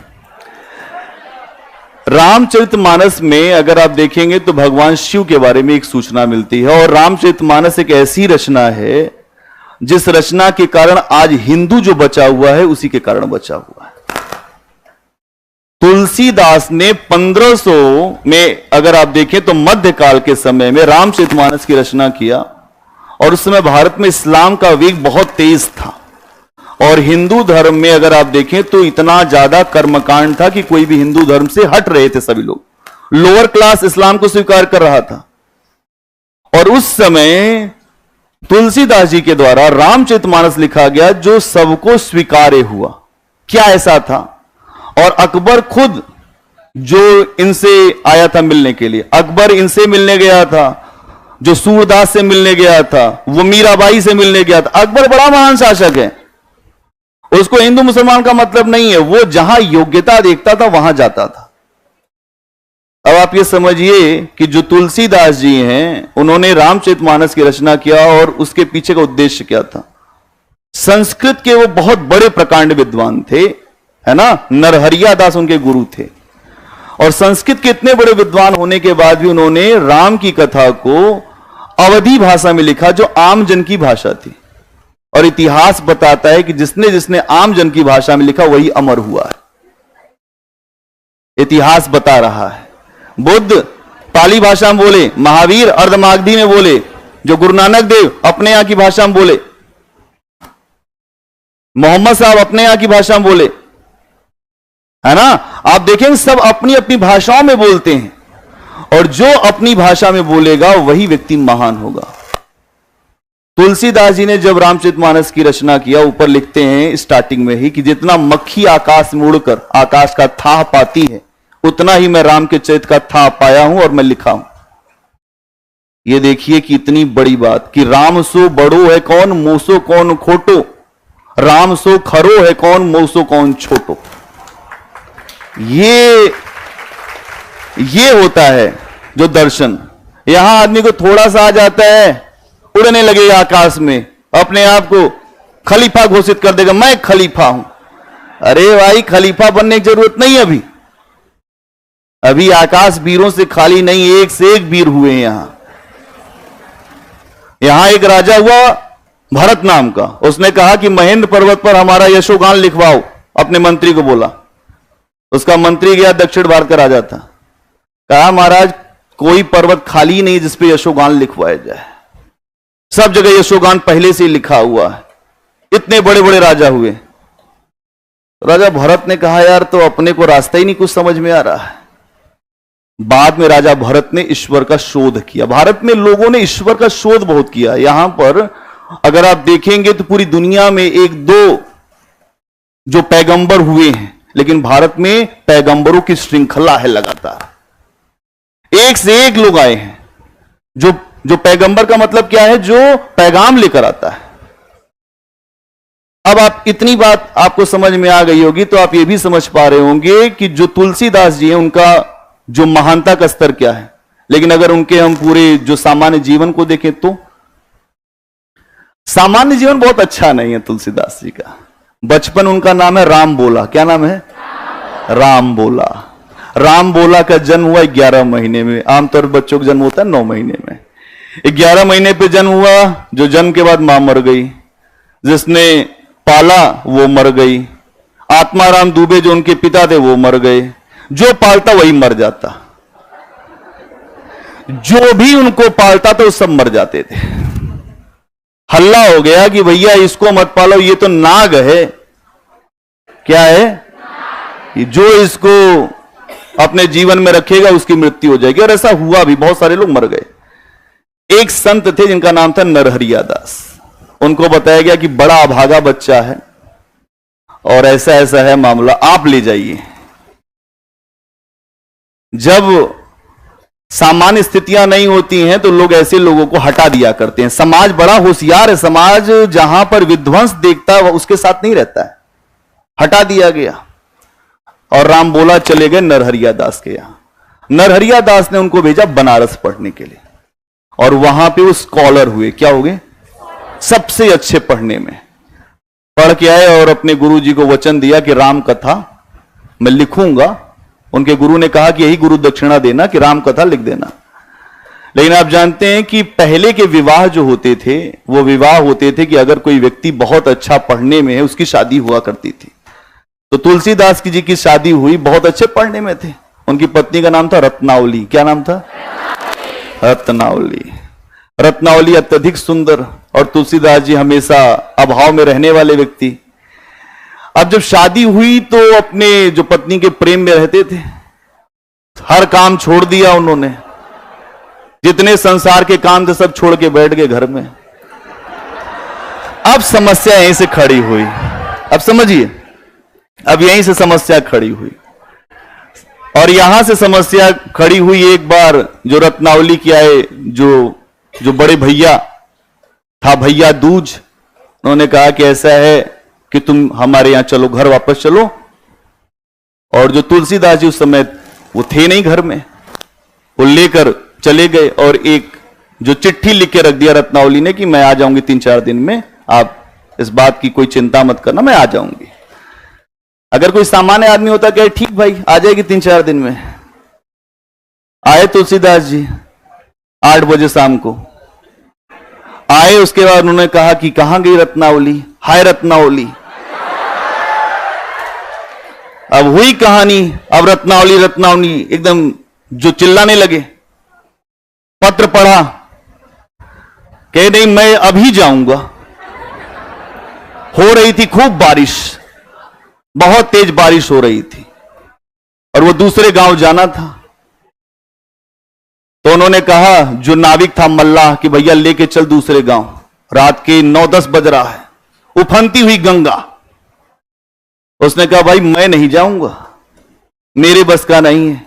S1: रामचरितमानस में अगर आप देखेंगे तो भगवान शिव के बारे में एक सूचना मिलती है। और रामचरितमानस एक ऐसी रचना है जिस रचना के कारण आज हिंदू जो बचा हुआ है उसी के कारण बचा हुआ है। तुलसीदास ने 1500 में अगर आप देखें तो मध्यकाल के समय में रामचरितमानस की रचना किया। और उस समय भारत में इस्लाम का वेग बहुत तेज था और हिंदू धर्म में अगर आप देखें तो इतना ज्यादा कर्मकांड था कि कोई भी हिंदू धर्म से हट रहे थे। सभी लोग, लोअर क्लास इस्लाम को स्वीकार कर रहा था। और उस समय तुलसीदास जी के द्वारा रामचरितमानस लिखा गया जो सबको स्वीकार्य हुआ। क्या ऐसा था? और अकबर खुद जो इनसे आया था मिलने के लिए, अकबर इनसे मिलने गया था, जो सूरदास से मिलने गया था, वो मीराबाई से मिलने गया था। अकबर बड़ा महान शासक है, उसको हिंदू मुसलमान का मतलब नहीं है। वो जहां योग्यता देखता था वहां जाता था। अब आप ये समझिए कि जो तुलसीदास जी हैं उन्होंने रामचरितमानस की रचना किया और उसके पीछे का उद्देश्य क्या था? संस्कृत के वो बहुत बड़े प्रकांड विद्वान थे, है ना। नरहरिया दास उनके गुरु थे। और संस्कृत के इतने बड़े विद्वान होने के बाद भी उन्होंने राम की कथा को अवधी भाषा में लिखा जो आम जन की भाषा थी। और इतिहास बताता है कि जिसने जिसने आम जन की भाषा में लिखा वही अमर हुआ है। इतिहास बता रहा है। बुद्ध पाली भाषा में बोले, महावीर अर्धमागधी में बोले, जो गुरु नानक देव अपने यहां की भाषा में बोले, मोहम्मद साहब अपने यहां की भाषा में बोले, है ना। आप देखेंगे सब अपनी अपनी भाषाओं में बोलते हैं और जो अपनी भाषा में बोलेगा वही व्यक्ति महान होगा। तुलसीदास जी ने जब रामचरितमानस की रचना किया, ऊपर लिखते हैं स्टार्टिंग में ही कि जितना मक्खी आकाश में उड़कर आकाश का थाह पाती है उतना ही मैं राम के चरित्र का थाह पाया हूं और मैं लिखा हूं। यह देखिए कि इतनी बड़ी बात कि राम सो बड़ो है कौन, मोसो कौन खोटो, राम सो खरो है कौन, मोसो कौन छोटो। ये होता है जो दर्शन। यहां आदमी को थोड़ा सा आ जाता है, उड़ने लगेगा आकाश में, अपने आप को खलीफा घोषित कर देगा, मैं खलीफा हूं। अरे भाई, खलीफा बनने की जरूरत नहीं अभी। अभी आकाश वीरों से खाली नहीं, एक से एक वीर हुए हैं यहां। यहां एक राजा हुआ भरत नाम का, उसने कहा कि महेंद्र पर्वत पर हमारा यशोगान लिखवाओ, अपने मंत्री को बोला। उसका मंत्री गया, दक्षिण भारत का राजा था, कहा महाराज कोई पर्वत खाली नहीं जिसपे यशोगान लिखवाया जाए, सब जगह यशोगान पहले से ही लिखा हुआ है। इतने बड़े बड़े राजा हुए। राजा भरत ने कहा यार तो अपने को रास्ता ही नहीं कुछ समझ में आ रहा है। बाद में राजा भरत ने ईश्वर का शोध किया। भारत में लोगों ने ईश्वर का शोध बहुत किया। यहां पर अगर आप देखेंगे तो पूरी दुनिया में एक दो जो पैगंबर हुए हैं, लेकिन भारत में पैगंबरों की श्रृंखला है लगातार, एक से एक लोग आए हैं। जो पैगंबर का मतलब क्या है, जो पैगाम लेकर आता है। अब आप इतनी बात आपको समझ में आ गई होगी तो आप ये भी समझ पा रहे होंगे कि जो तुलसीदास जी हैं उनका जो महानता का स्तर क्या है। लेकिन अगर उनके हम पूरे जो सामान्य जीवन को देखें तो सामान्य जीवन बहुत अच्छा नहीं है तुलसीदास जी का। बचपन उनका नाम है राम बोला। क्या नाम है? राम बोला। राम बोला का जन्म हुआ 11 महीने में। आमतौर पर बच्चों का जन्म होता है 9 महीने में। 11 महीने पे जन्म हुआ, जो जन्म के बाद मां मर गई, जिसने पाला वो मर गई। आत्माराम दुबे जो उनके पिता थे वो मर गए। जो पालता वही मर जाता, जो भी उनको पालता था वो सब मर जाते थे। हल्ला हो गया कि भैया इसको मत पालो, ये तो नाग है। क्या है? जो इसको अपने जीवन में रखेगा उसकी मृत्यु हो जाएगी। और ऐसा हुआ भी, बहुत सारे लोग मर गए। एक संत थे जिनका नाम था नरहरिया दास। उनको बताया गया कि बड़ा अभागा बच्चा है और ऐसा ऐसा है मामला, आप ले जाइए। जब सामान्य स्थितियां नहीं होती हैं तो लोग ऐसे लोगों को हटा दिया करते हैं। समाज बड़ा होशियार है। समाज जहां पर विध्वंस देखता है उसके साथ नहीं रहता है। हटा दिया गया और राम बोला चले गए नरहरिया दास के यहां। नरहरिया दास ने उनको भेजा बनारस पढ़ने के लिए और वहां पे वो स्कॉलर हुए। क्या हो गए? सबसे अच्छे पढ़ने में। पढ़ के आए और अपने गुरुजी को वचन दिया कि राम कथा मैं लिखूंगा। उनके गुरु ने कहा कि यही गुरु दक्षिणा देना कि राम कथा लिख देना। लेकिन आप जानते हैं कि पहले के विवाह जो होते थे वो विवाह होते थे कि अगर कोई व्यक्ति बहुत अच्छा पढ़ने में है उसकी शादी हुआ करती थी। तो तुलसीदास जी की शादी हुई, बहुत अच्छे पढ़ने में थे। उनकी पत्नी का नाम था रत्नावली। क्या नाम था? रत्नावली। रत्नावली अत्यधिक सुंदर और तुलसीदास जी हमेशा अभाव में रहने वाले व्यक्ति। अब जब शादी हुई तो अपने जो पत्नी के प्रेम में रहते थे, हर काम छोड़ दिया उन्होंने। जितने संसार के काम थे सब छोड़ के बैठ गए घर में। अब समस्या यहीं से खड़ी हुई। अब समझिए, अब यहीं से समस्या खड़ी हुई और यहां से समस्या खड़ी हुई। एक बार जो रत्नावली के आए, जो बड़े भैया था, भैया दूज, उन्होंने कहा कि ऐसा है कि तुम हमारे यहां चलो, घर वापस चलो। और जो तुलसीदास जी उस समय वो थे नहीं घर में, वो लेकर चले गए और एक जो चिट्ठी लिख के रख दिया रत्नावली ने कि मैं आ जाऊंगी 3-4 दिन में, आप इस बात की कोई चिंता मत करना, मैं आ जाऊंगी। अगर कोई सामान्य आदमी होता क्या, ठीक भाई आ जाएगी 3-4 दिन में। आए तुलसीदास जी 8 बजे शाम को आए। उसके बाद उन्होंने कहा कि कहां गई रत्नावली? हाय रत्नावली। अब हुई कहानी। अब रत्नावली एकदम जो चिल्लाने लगे। पत्र पढ़ा, कह नहीं मैं अभी जाऊंगा। हो रही थी खूब बारिश, बहुत तेज बारिश हो रही थी और वो दूसरे गांव जाना था। तो उन्होंने कहा जो नाविक था मल्लाह कि भैया लेके चल दूसरे गांव। रात के 9-10 बज रहा है, उफनती हुई गंगा। उसने कहा भाई मैं नहीं जाऊंगा, मेरे बस का नहीं है।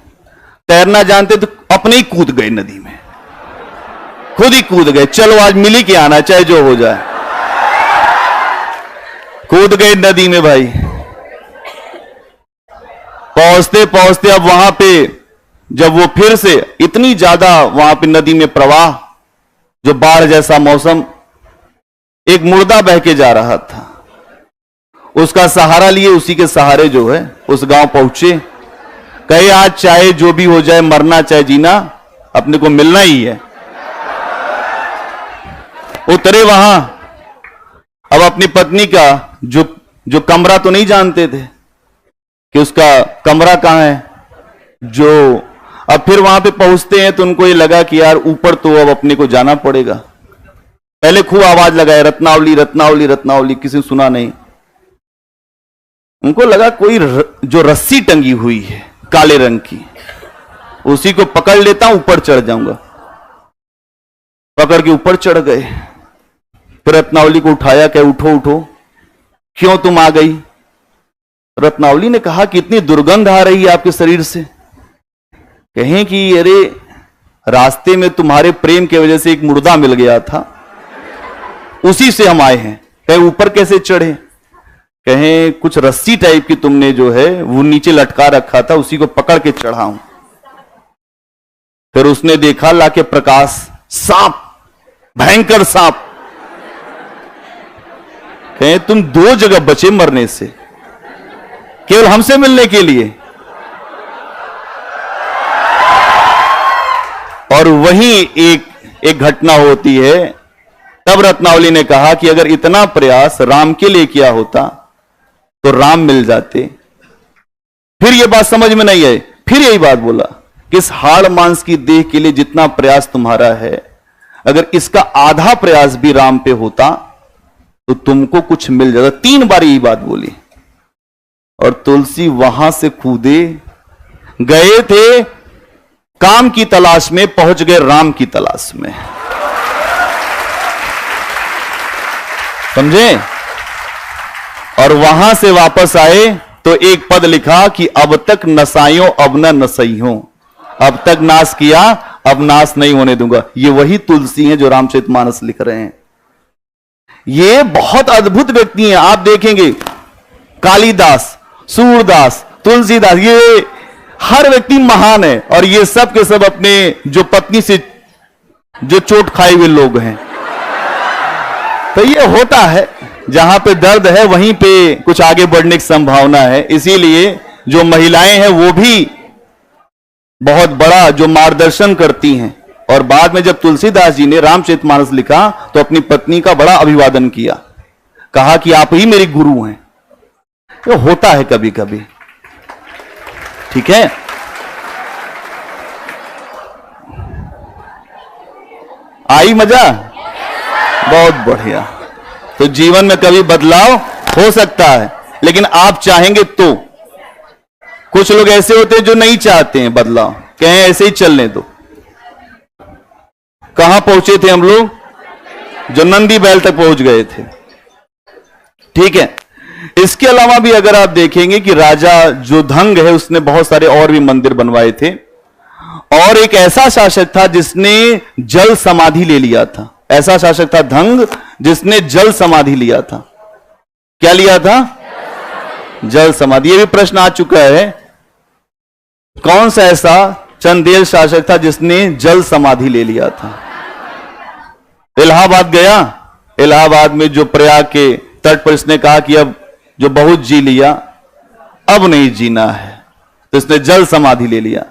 S1: तैरना जानते तो अपने ही कूद गए नदी में, खुद ही कूद गए। चलो आज मिली के आना चाहे जो हो जाए। कूद गए नदी में भाई। पहुंचते पहुंचते अब वहां पे जब वो फिर से इतनी ज्यादा वहां पे नदी में प्रवाह, जो बाढ़ जैसा मौसम, एक मुर्दा बह के जा रहा था। उसका सहारा लिए, उसी के सहारे जो है उस गांव पहुंचे। कहे आज चाहे जो भी हो जाए, मरना चाहे जीना, अपने को मिलना ही है। उतरे वहां, अब अपनी पत्नी का जो कमरा तो नहीं जानते थे कि उसका कमरा कहां है, अब फिर वहां पे पहुंचते हैं तो उनको ये लगा कि यार ऊपर तो अब अपने को जाना पड़ेगा। पहले खूब आवाज लगाए, रत्नावली रत्नावली रत्नावली, किसी ने सुना नहीं। उनको लगा कोई जो रस्सी टंगी हुई है काले रंग की, उसी को पकड़ लेता हूं, ऊपर चढ़ जाऊंगा। पकड़ के ऊपर चढ़ गए। फिर रत्नावली को उठाया, कहे उठो उठो, क्यों तुम आ गई? रत्नावली ने कहा कि इतनी दुर्गंध आ रही है आपके शरीर से। कहें कि अरे रास्ते में तुम्हारे प्रेम की वजह से एक मुर्दा मिल गया था, उसी से हम आए हैं। कहे ऊपर कैसे चढ़े? कहें कुछ रस्सी टाइप की तुमने जो है वो नीचे लटका रखा था, उसी को पकड़ के चढ़ा हूं। फिर उसने देखा लाके प्रकाश, सांप, भयंकर सांप। कहें तुम 2 जगह बचे मरने से, केवल हमसे मिलने के लिए। और वहीं एक घटना होती है। तब रत्नावली ने कहा कि अगर इतना प्रयास राम के लिए किया होता तो राम मिल जाते। फिर यह बात समझ में नहीं आई, फिर यही बात बोला कि इस हाड़ मांस की देह के लिए जितना प्रयास तुम्हारा है, अगर इसका आधा प्रयास भी राम पे होता तो तुमको कुछ मिल जाता। 3 बार यही बात बोली। और तुलसी वहां से कूदे, गए थे काम की तलाश में, पहुंच गए राम की तलाश में। समझे? और वहां से वापस आए तो एक पद लिखा कि अब तक नसाइयों अब न नसइयों, अब तक नाश किया अब नाश नहीं होने दूंगा। ये वही तुलसी है जो रामचरितमानस लिख रहे हैं। ये बहुत अद्भुत व्यक्ति हैं। आप देखेंगे कालिदास, सूरदास, तुलसीदास, ये हर व्यक्ति महान है। और ये सब के सब अपने जो पत्नी से जो चोट खाए हुए लोग हैं। तो ये होता है, जहां पे दर्द है वहीं पे कुछ आगे बढ़ने की संभावना है। इसीलिए जो महिलाएं हैं वो भी बहुत बड़ा जो मार्गदर्शन करती हैं। और बाद में जब तुलसीदास जी ने रामचरितमानस लिखा तो अपनी पत्नी का बड़ा अभिवादन किया, कहा कि आप ही मेरी गुरु हैं। तो होता है कभी कभी, ठीक है। आई मजा? बहुत बढ़िया। तो जीवन में कभी बदलाव हो सकता है, लेकिन आप चाहेंगे तो। कुछ लोग ऐसे होते हैं जो नहीं चाहते हैं बदलाव, कहें ऐसे ही चलने दो। कहां पहुंचे थे हम लोग? जो नंदी बैल तक पहुंच गए थे, ठीक है। इसके अलावा भी अगर आप देखेंगे कि राजा जो धंग है उसने बहुत सारे और भी मंदिर बनवाए थे। और एक ऐसा शासक था जिसने जल समाधि ले लिया था। ऐसा शासक था धंग जिसने जल समाधि लिया था। क्या लिया था? जल समाधि। ये भी प्रश्न आ चुका है, कौन सा ऐसा चंदेल शासक था जिसने जल समाधि ले लिया था? इलाहाबाद गया। इलाहाबाद में जो प्रयाग के तट पर इसने कहा कि अब जो बहुत जी लिया अब नहीं जीना है, तो इसने जल समाधि ले लिया।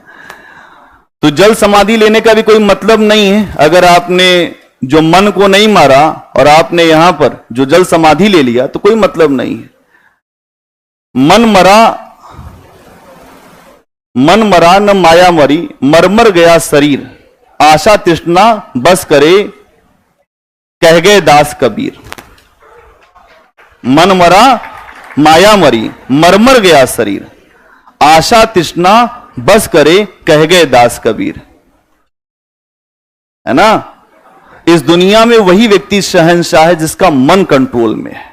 S1: तो जल समाधि लेने का भी कोई मतलब नहीं है। अगर आपने जो मन को नहीं मारा और आपने यहां पर जो जल समाधि ले लिया तो कोई मतलब नहीं है। मन मरा न माया मरी, मरमर गया शरीर, आशा तृष्णा बस करे, कह गए दास कबीर। मन मरा, माया मरी, मरमर गया शरीर, आशा तृष्णा बस करे, कह गए दास कबीर। है ना? इस दुनिया में वही व्यक्ति शहंशाह है जिसका मन कंट्रोल में है।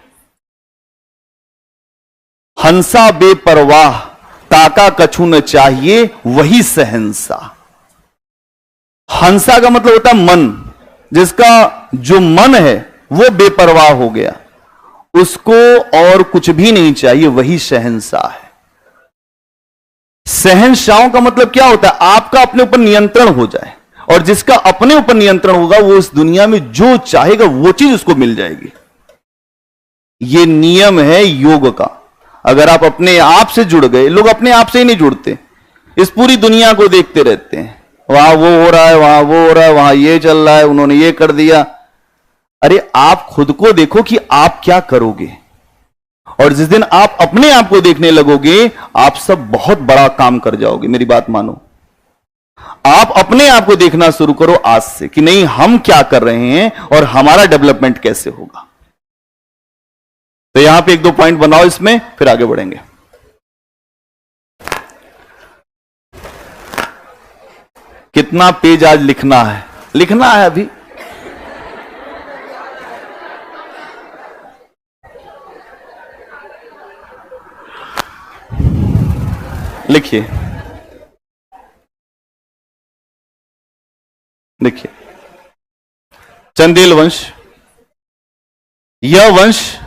S1: हंसा बेपरवाह, ताका कछु न चाहिए, वही शहंशाह। हंसा का मतलब होता है मन। जिसका जो मन है वो बेपरवाह हो गया, उसको और कुछ भी नहीं चाहिए, वही शहंशाह है। शहंशाहों का मतलब क्या होता है? आपका अपने ऊपर नियंत्रण हो जाए। और जिसका अपने ऊपर नियंत्रण होगा वो इस दुनिया में जो चाहेगा वो चीज उसको मिल जाएगी। ये नियम है योग का। अगर आप अपने आप से जुड़ गए, लोग अपने आप से ही नहीं जुड़ते। इस पूरी दुनिया को देखते रहते हैं, वहां वो हो रहा है, वहां वो हो रहा है, वहां ये चल रहा है, उन्होंने ये कर दिया। अरे आप खुद को देखो कि आप क्या करोगे, और जिस दिन आप अपने आप को देखने लगोगे आप सब बहुत बड़ा काम कर जाओगे। मेरी बात मानो, आप अपने आप को देखना शुरू करो आज से कि नहीं हम क्या कर रहे हैं और हमारा डेवलपमेंट कैसे होगा। तो यहां पे एक दो पॉइंट बनाओ इसमें, फिर आगे बढ़ेंगे। कितना पेज आज लिखना है? लिखना है अभी। लिखिए, देखिए, चंदेल वंश, यह वंश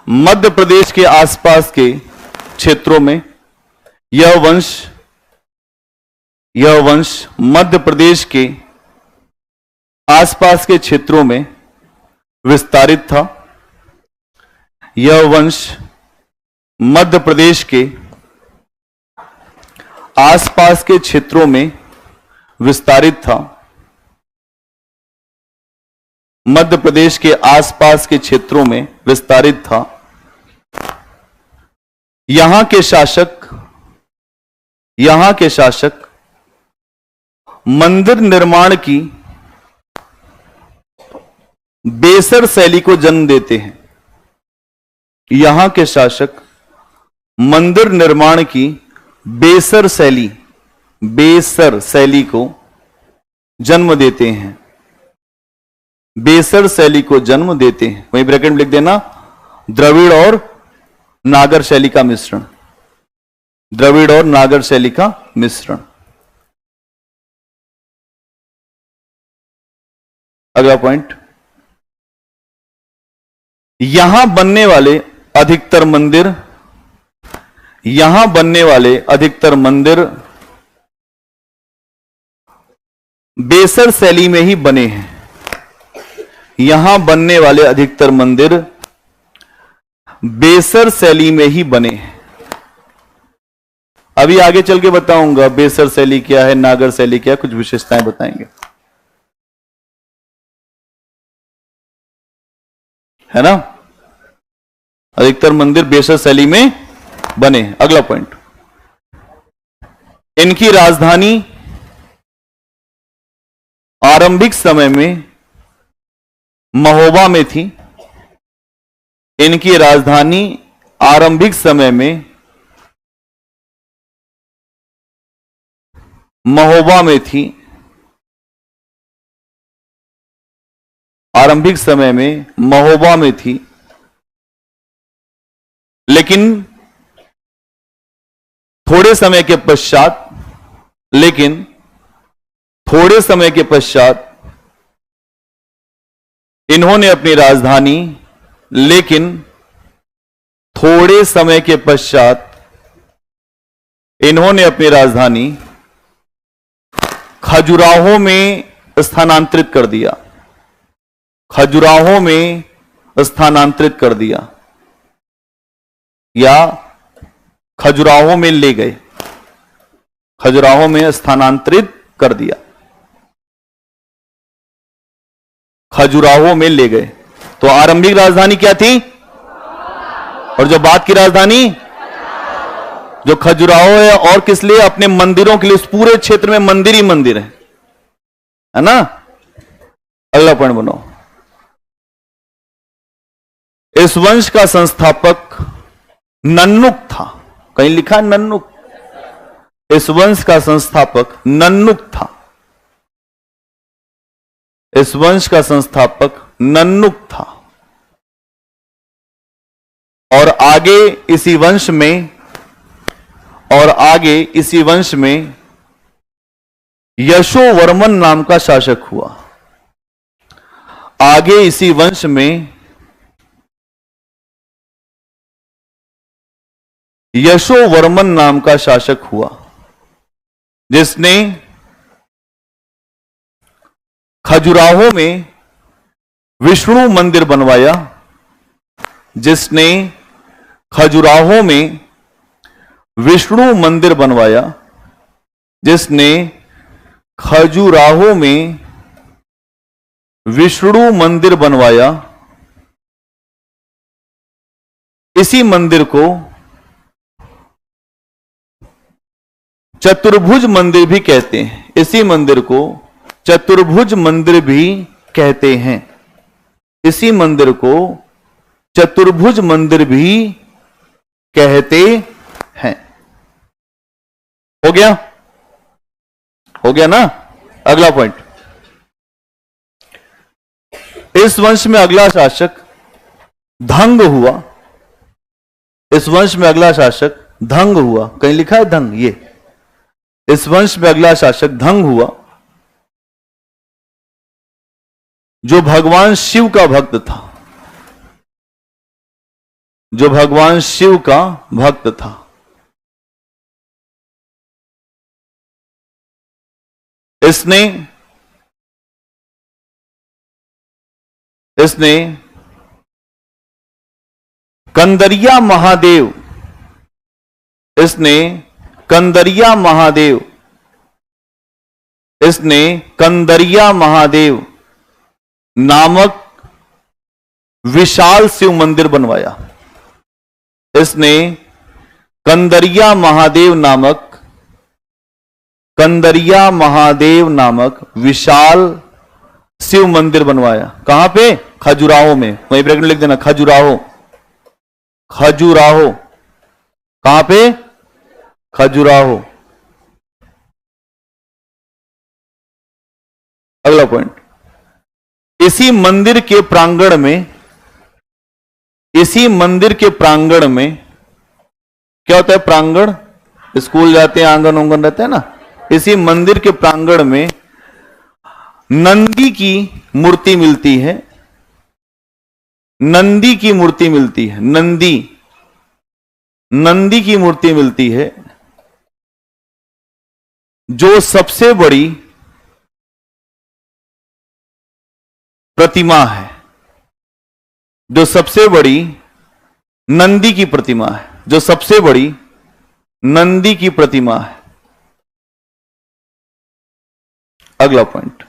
S1: मध्य प्रदेश के आसपास के क्षेत्रों में, यह वंश मध्य प्रदेश के आसपास के क्षेत्रों में विस्तारित था। यह वंश मध्य प्रदेश के आसपास के क्षेत्रों में विस्तारित था। मध्य प्रदेश के आसपास के क्षेत्रों में विस्तारित था। यहां के शासक मंदिर निर्माण की बेसर शैली को जन्म देते हैं। यहां के शासक मंदिर निर्माण की बेसर शैली को जन्म देते हैं। बेसर शैली को जन्म देते हैं। वहीं ब्रैकेट में लिख देना, द्रविड़ और नागर शैली का मिश्रण। द्रविड़ और नागर शैली का मिश्रण। अगला पॉइंट, यहां बनने वाले अधिकतर मंदिर बेसर शैली में ही बने हैं। यहां बनने वाले अधिकतर मंदिर बेसर शैली में ही बने हैं। अभी आगे चल के बताऊंगा बेसर शैली क्या है, नागर शैली क्या है, कुछ विशेषताएं बताएंगे, है ना। अधिकतर मंदिर बेसर शैली में बने। अगला पॉइंट, इनकी राजधानी आरंभिक समय में महोबा में थी। इनकी राजधानी आरंभिक समय में महोबा में थी। आरंभिक समय में महोबा में थी, लेकिन थोड़े समय के पश्चात इन्होंने अपनी राजधानी खजुराहो में स्थानांतरित कर दिया। खजुराहो में स्थानांतरित कर दिया या खजुराहो में ले गए। खजुराहो में स्थानांतरित कर दिया, खजुराहो में ले गए। तो आरंभिक राजधानी क्या थी, और जो बाद की राजधानी जो खजुराहो है, और किस लिए? अपने मंदिरों के लिए। इस पूरे क्षेत्र में मंदिर ही मंदिर है ना। अगला पॉइंट बनाओ, इस वंश का संस्थापक नन्नुक था। कहीं लिखा नन्नुक? इस वंश का संस्थापक नन्नुक था। इस वंश का संस्थापक नन्नुक था। और आगे इसी वंश में यशोवर्मन नाम का शासक हुआ। आगे इसी वंश में यशोवर्मन नाम का शासक हुआ, जिसने खजुराहो में विष्णु मंदिर बनवाया। जिसने खजुराहो में विष्णु मंदिर बनवाया, जिसने खजुराहो में विष्णु मंदिर बनवाया, इसी मंदिर को चतुर्भुज मंदिर भी कहते हैं। इसी मंदिर को चतुर्भुज मंदिर भी कहते हैं। इसी मंदिर को चतुर्भुज मंदिर भी कहते हैं। हो गया? हो गया ना? अगला पॉइंट, इस वंश में अगला शासक धंग हुआ। इस वंश में अगला शासक धंग हुआ। कहीं लिखा है धंग? ये इस वंश में अगला शासक धंग हुआ, जो भगवान शिव का भक्त था। जो भगवान शिव का भक्त था। इसने कंदरिया महादेव, इसने कंदरिया महादेव नामक विशाल शिव मंदिर बनवाया। इसने कंदरिया महादेव नामक विशाल शिव मंदिर बनवाया। कहां पे? खजुराहो में। वहीं ब्रैकेट लिख देना, खजुराहो। कहां पे? खजुराहो। अगला पॉइंट, इसी मंदिर के प्रांगण में क्या होता है? प्रांगण, स्कूल जाते हैं, आंगन उंगन रहते हैं ना। इसी मंदिर के प्रांगण में नंदी की मूर्ति मिलती है। नंदी की मूर्ति मिलती है, जो सबसे बड़ी प्रतिमा है। जो सबसे बड़ी नंदी की प्रतिमा है। जो सबसे बड़ी नंदी की प्रतिमा है। अगला पॉइंट,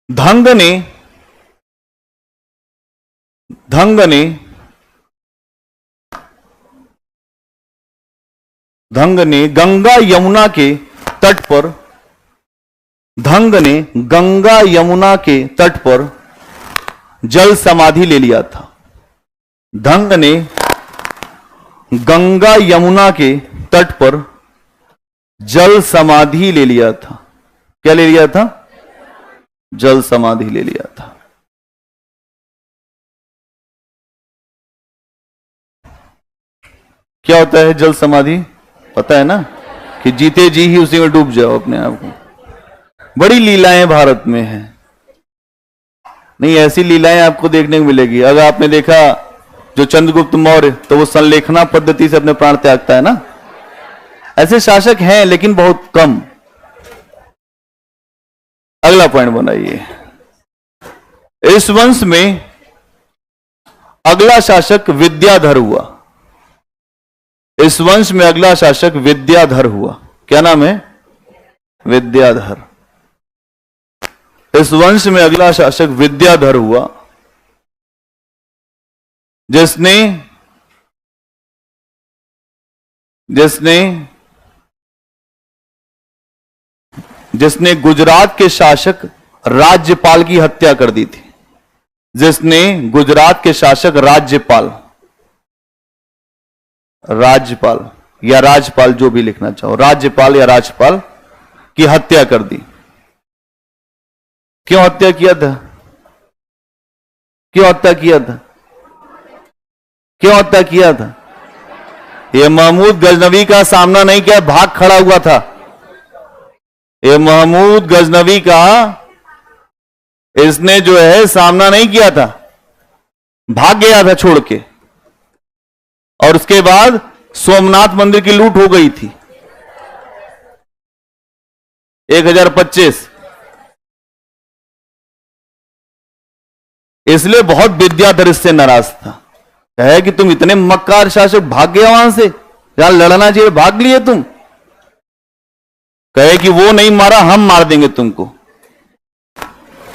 S1: धंग ने गंगा यमुना के तट पर जल समाधि ले लिया था। धंग ने गंगा यमुना के तट पर जल समाधि ले लिया था। क्या ले लिया था? जल समाधि ले लिया था। क्या होता है जल समाधि? पता है ना, कि जीते जी ही उसी में डूब जाओ अपने आप को। बड़ी लीलाएं भारत में हैं। नहीं, ऐसी लीलाएं आपको देखने को मिलेगी। अगर आपने देखा जो चंद्रगुप्त मौर्य, तो वो संलेखना पद्धति से अपने प्राण त्यागता है ना। ऐसे शासक हैं लेकिन बहुत कम। अगला पॉइंट बनाइए, इस वंश में अगला शासक विद्याधर हुआ। इस वंश में अगला शासक विद्याधर हुआ। क्या नाम है? विद्याधर। इस वंश में अगला शासक विद्याधर हुआ, जिसने गुजरात के शासक राज्यपाल की हत्या कर दी थी। जिसने गुजरात के शासक राज्यपाल या राजपाल, जो भी लिखना चाहो, राज्यपाल या राजपाल की हत्या कर दी। क्यों हत्या किया था? क्यों हत्या किया था? यह महमूद गजनवी का सामना नहीं किया, भाग खड़ा हुआ था। यह महमूद गजनवी का इसने जो है सामना नहीं किया था, भाग गया था छोड़ के। और उसके बाद सोमनाथ मंदिर की लूट हो गई थी 1025। इसलिए बहुत विद्याधर इससे नाराज था। है कि तुम इतने मक्कार शासक, भाग गया वहां से जहां लड़ना चाहिए, भाग लिए तुम। कहे कि वो नहीं मारा, हम मार देंगे तुमको,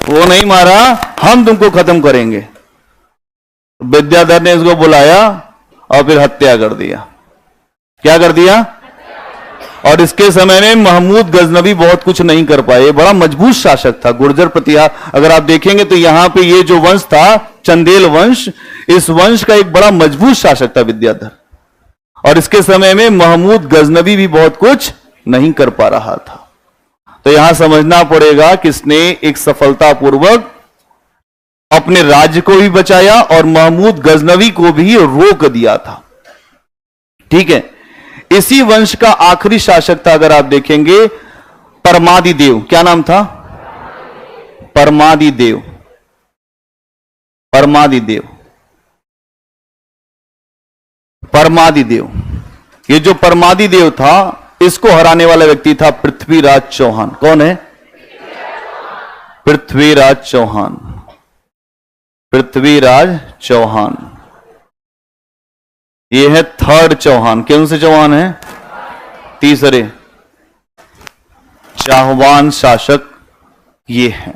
S1: वो नहीं मारा, हम तुमको खत्म करेंगे। विद्याधर ने इसको बुलाया और फिर हत्या कर दिया। क्या कर दिया? और इसके समय में महमूद गजनवी बहुत कुछ नहीं कर पाए। बड़ा मजबूत शासक था, गुर्जर प्रतिहार। अगर आप देखेंगे तो यहां पे ये जो वंश था, चंदेल वंश, इस वंश का एक बड़ा मजबूत शासक था विद्याधर। और इसके समय में महमूद गजनवी भी बहुत कुछ नहीं कर पा रहा था। तो यहां समझना पड़ेगा कि इसने एक सफलतापूर्वक अपने राज्य को भी बचाया और महमूद गजनवी को भी रोक दिया था। ठीक है। इसी वंश का आखिरी शासक था, अगर आप देखेंगे, परमादिदेव। क्या नाम था? परमादिदेव। परमादिदेव, परमादिदेव। ये जो परमादिदेव था, इसको हराने वाला व्यक्ति था पृथ्वीराज चौहान। कौन है? पृथ्वीराज चौहान। पृथ्वीराज चौहान, ये है थर्ड चौहान। कौन से चौहान है? तीसरे चाहवान शासक ये है।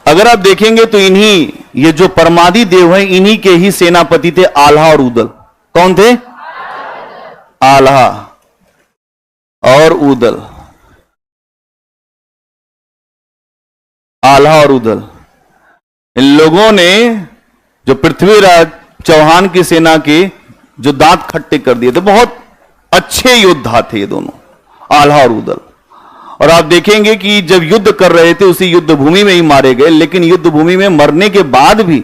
S1: अगर आप देखेंगे तो इन्हीं, ये जो परमादी देव है, इन्हीं के ही सेनापति थे आल्हा और उदल। कौन थे? आल्हा और उदल। आल्हा और उदल, इन लोगों ने जो पृथ्वीराज चौहान की सेना के जो दांत खट्टे कर दिए थे। बहुत अच्छे योद्धा थे ये दोनों, आल्हा और उदल। और आप देखेंगे कि जब युद्ध कर रहे थे उसी युद्ध भूमि में ही मारे गए। लेकिन युद्ध भूमि में मरने के बाद भी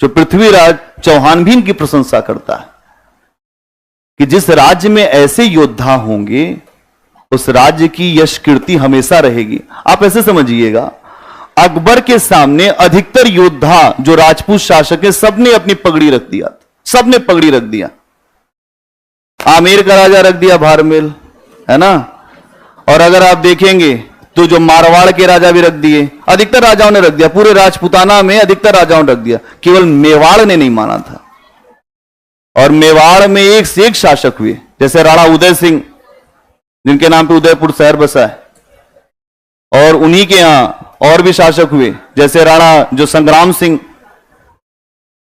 S1: जो पृथ्वीराज चौहान भी इनकी प्रशंसा करता है कि जिस राज्य में ऐसे योद्धा होंगे उस राज्य की यश कीर्ति हमेशा रहेगी। आप ऐसे समझिएगा, अकबर के सामने अधिकतर योद्धा जो राजपूत शासक है, सबने अपनी पगड़ी रख दिया। सबने पगड़ी रख दिया। आमेर का राजा रख दिया भारमेल, है ना। और अगर आप देखेंगे तो जो मारवाड़ के राजा भी रख दिए, अधिकतर राजाओं ने रख दिया। पूरे राजपूताना में अधिकतर राजाओं ने रख दिया, केवल मेवाड़ ने नहीं माना था। और मेवाड़ में एक से एक शासक हुए, जैसे राणा उदय सिंह, जिनके नाम पे उदयपुर शहर बसा है। और उन्हीं के यहां और भी शासक हुए, जैसे राणा जो संग्राम सिंह।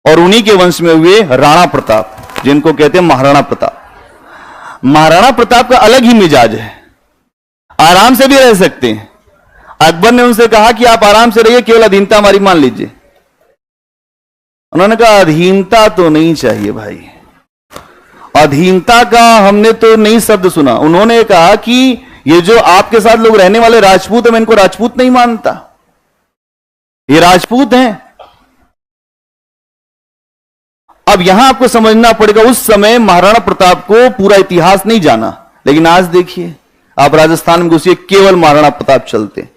S1: और उन्हीं के वंश में हुए राणा प्रताप, जिनको कहते हैं महाराणा प्रताप। महाराणा प्रताप का अलग ही मिजाज है, आराम से भी रह सकते हैं। अकबर ने उनसे कहा कि आप आराम से रहिए, केवल अधीनता हमारी मान लीजिए। उन्होंने कहा अधीनता तो नहीं चाहिए भाई, अधीनता का हमने तो नहीं शब्द सुना। उन्होंने कहा कि ये जो आपके साथ लोग रहने वाले राजपूत है, मैं इनको राजपूत नहीं मानता, ये राजपूत हैं। अब यहां आपको समझना पड़ेगा, उस समय महाराणा प्रताप को पूरा इतिहास नहीं जाना, लेकिन आज देखिए आप राजस्थान में घुसिए, केवल महाराणा प्रताप चलते,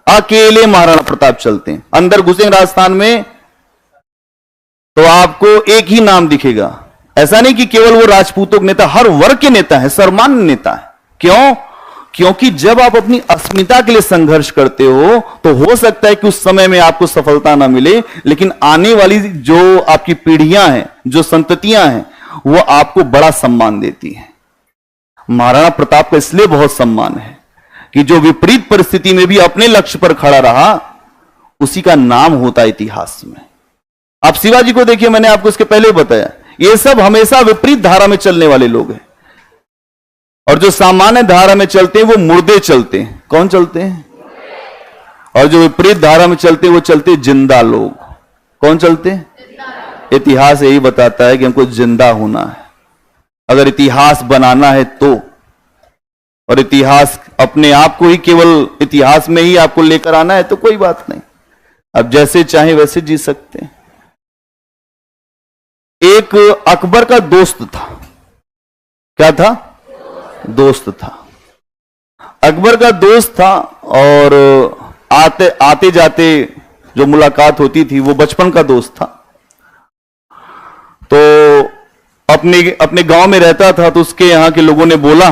S1: अकेले महाराणा प्रताप चलते हैं। अंदर घुसेंगे राजस्थान में तो आपको एक ही नाम दिखेगा। ऐसा नहीं कि केवल वो राजपूतों के नेता, हर वर्ग के नेता है, सर्वमान्य नेता है। क्यों? क्योंकि जब आप अपनी अस्मिता के लिए संघर्ष करते हो तो हो सकता है कि उस समय में आपको सफलता ना मिले, लेकिन आने वाली जो आपकी पीढ़ियां हैं, जो संततियां हैं, वो आपको बड़ा सम्मान देती हैं। महाराणा प्रताप का इसलिए बहुत सम्मान है कि जो विपरीत परिस्थिति में भी अपने लक्ष्य पर खड़ा रहा, उसी का नाम होता है इतिहास में। आप शिवाजी को देखिए, मैंने आपको इसके पहले बताया, ये सब हमेशा विपरीत धारा में चलने वाले लोग हैं। और जो सामान्य धारा में चलते हैं वो मुर्दे चलते हैं। कौन चलते हैं? और जो विपरीत धारा में चलते हैं वो चलते हैं जिंदा लोग। कौन चलते हैं? इतिहास यही बताता है कि हमको जिंदा होना है, अगर इतिहास बनाना है तो। और इतिहास अपने आप को ही केवल इतिहास में ही आपको लेकर आना है तो कोई बात नहीं, अब जैसे चाहे वैसे जी सकते हैं। एक अकबर का दोस्त था। क्या था? दोस्त था। अकबर का दोस्त था और आते आते जाते जो मुलाकात होती थी वो बचपन का दोस्त था। तो अपने गांव में रहता था, तो उसके यहां के लोगों ने बोला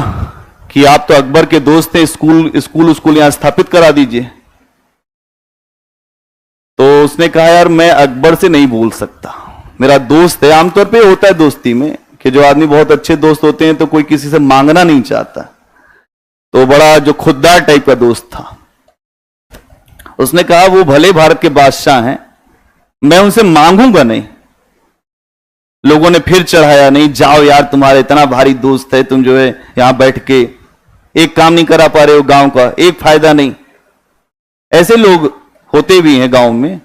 S1: कि आप तो अकबर के दोस्त हैं, स्कूल यहां स्थापित करा दीजिए। तो उसने कहा यार मैं अकबर से नहीं बोल सकता, मेरा दोस्त है। आमतौर पे होता है दोस्ती में कि जो आदमी बहुत अच्छे दोस्त होते हैं तो कोई किसी से मांगना नहीं चाहता। तो बड़ा जो खुददार टाइप का दोस्त था, उसने कहा वो भले भारत के बादशाह हैं, मैं उनसे मांगूंगा नहीं। लोगों ने फिर चढ़ाया, नहीं जाओ यार, तुम्हारा इतना भारी दोस्त है, तुम जो है यहां बैठ के एक काम नहीं करा पा रहे हो गांव का, एक फायदा नहीं। ऐसे लोग होते भी हैं गांव में।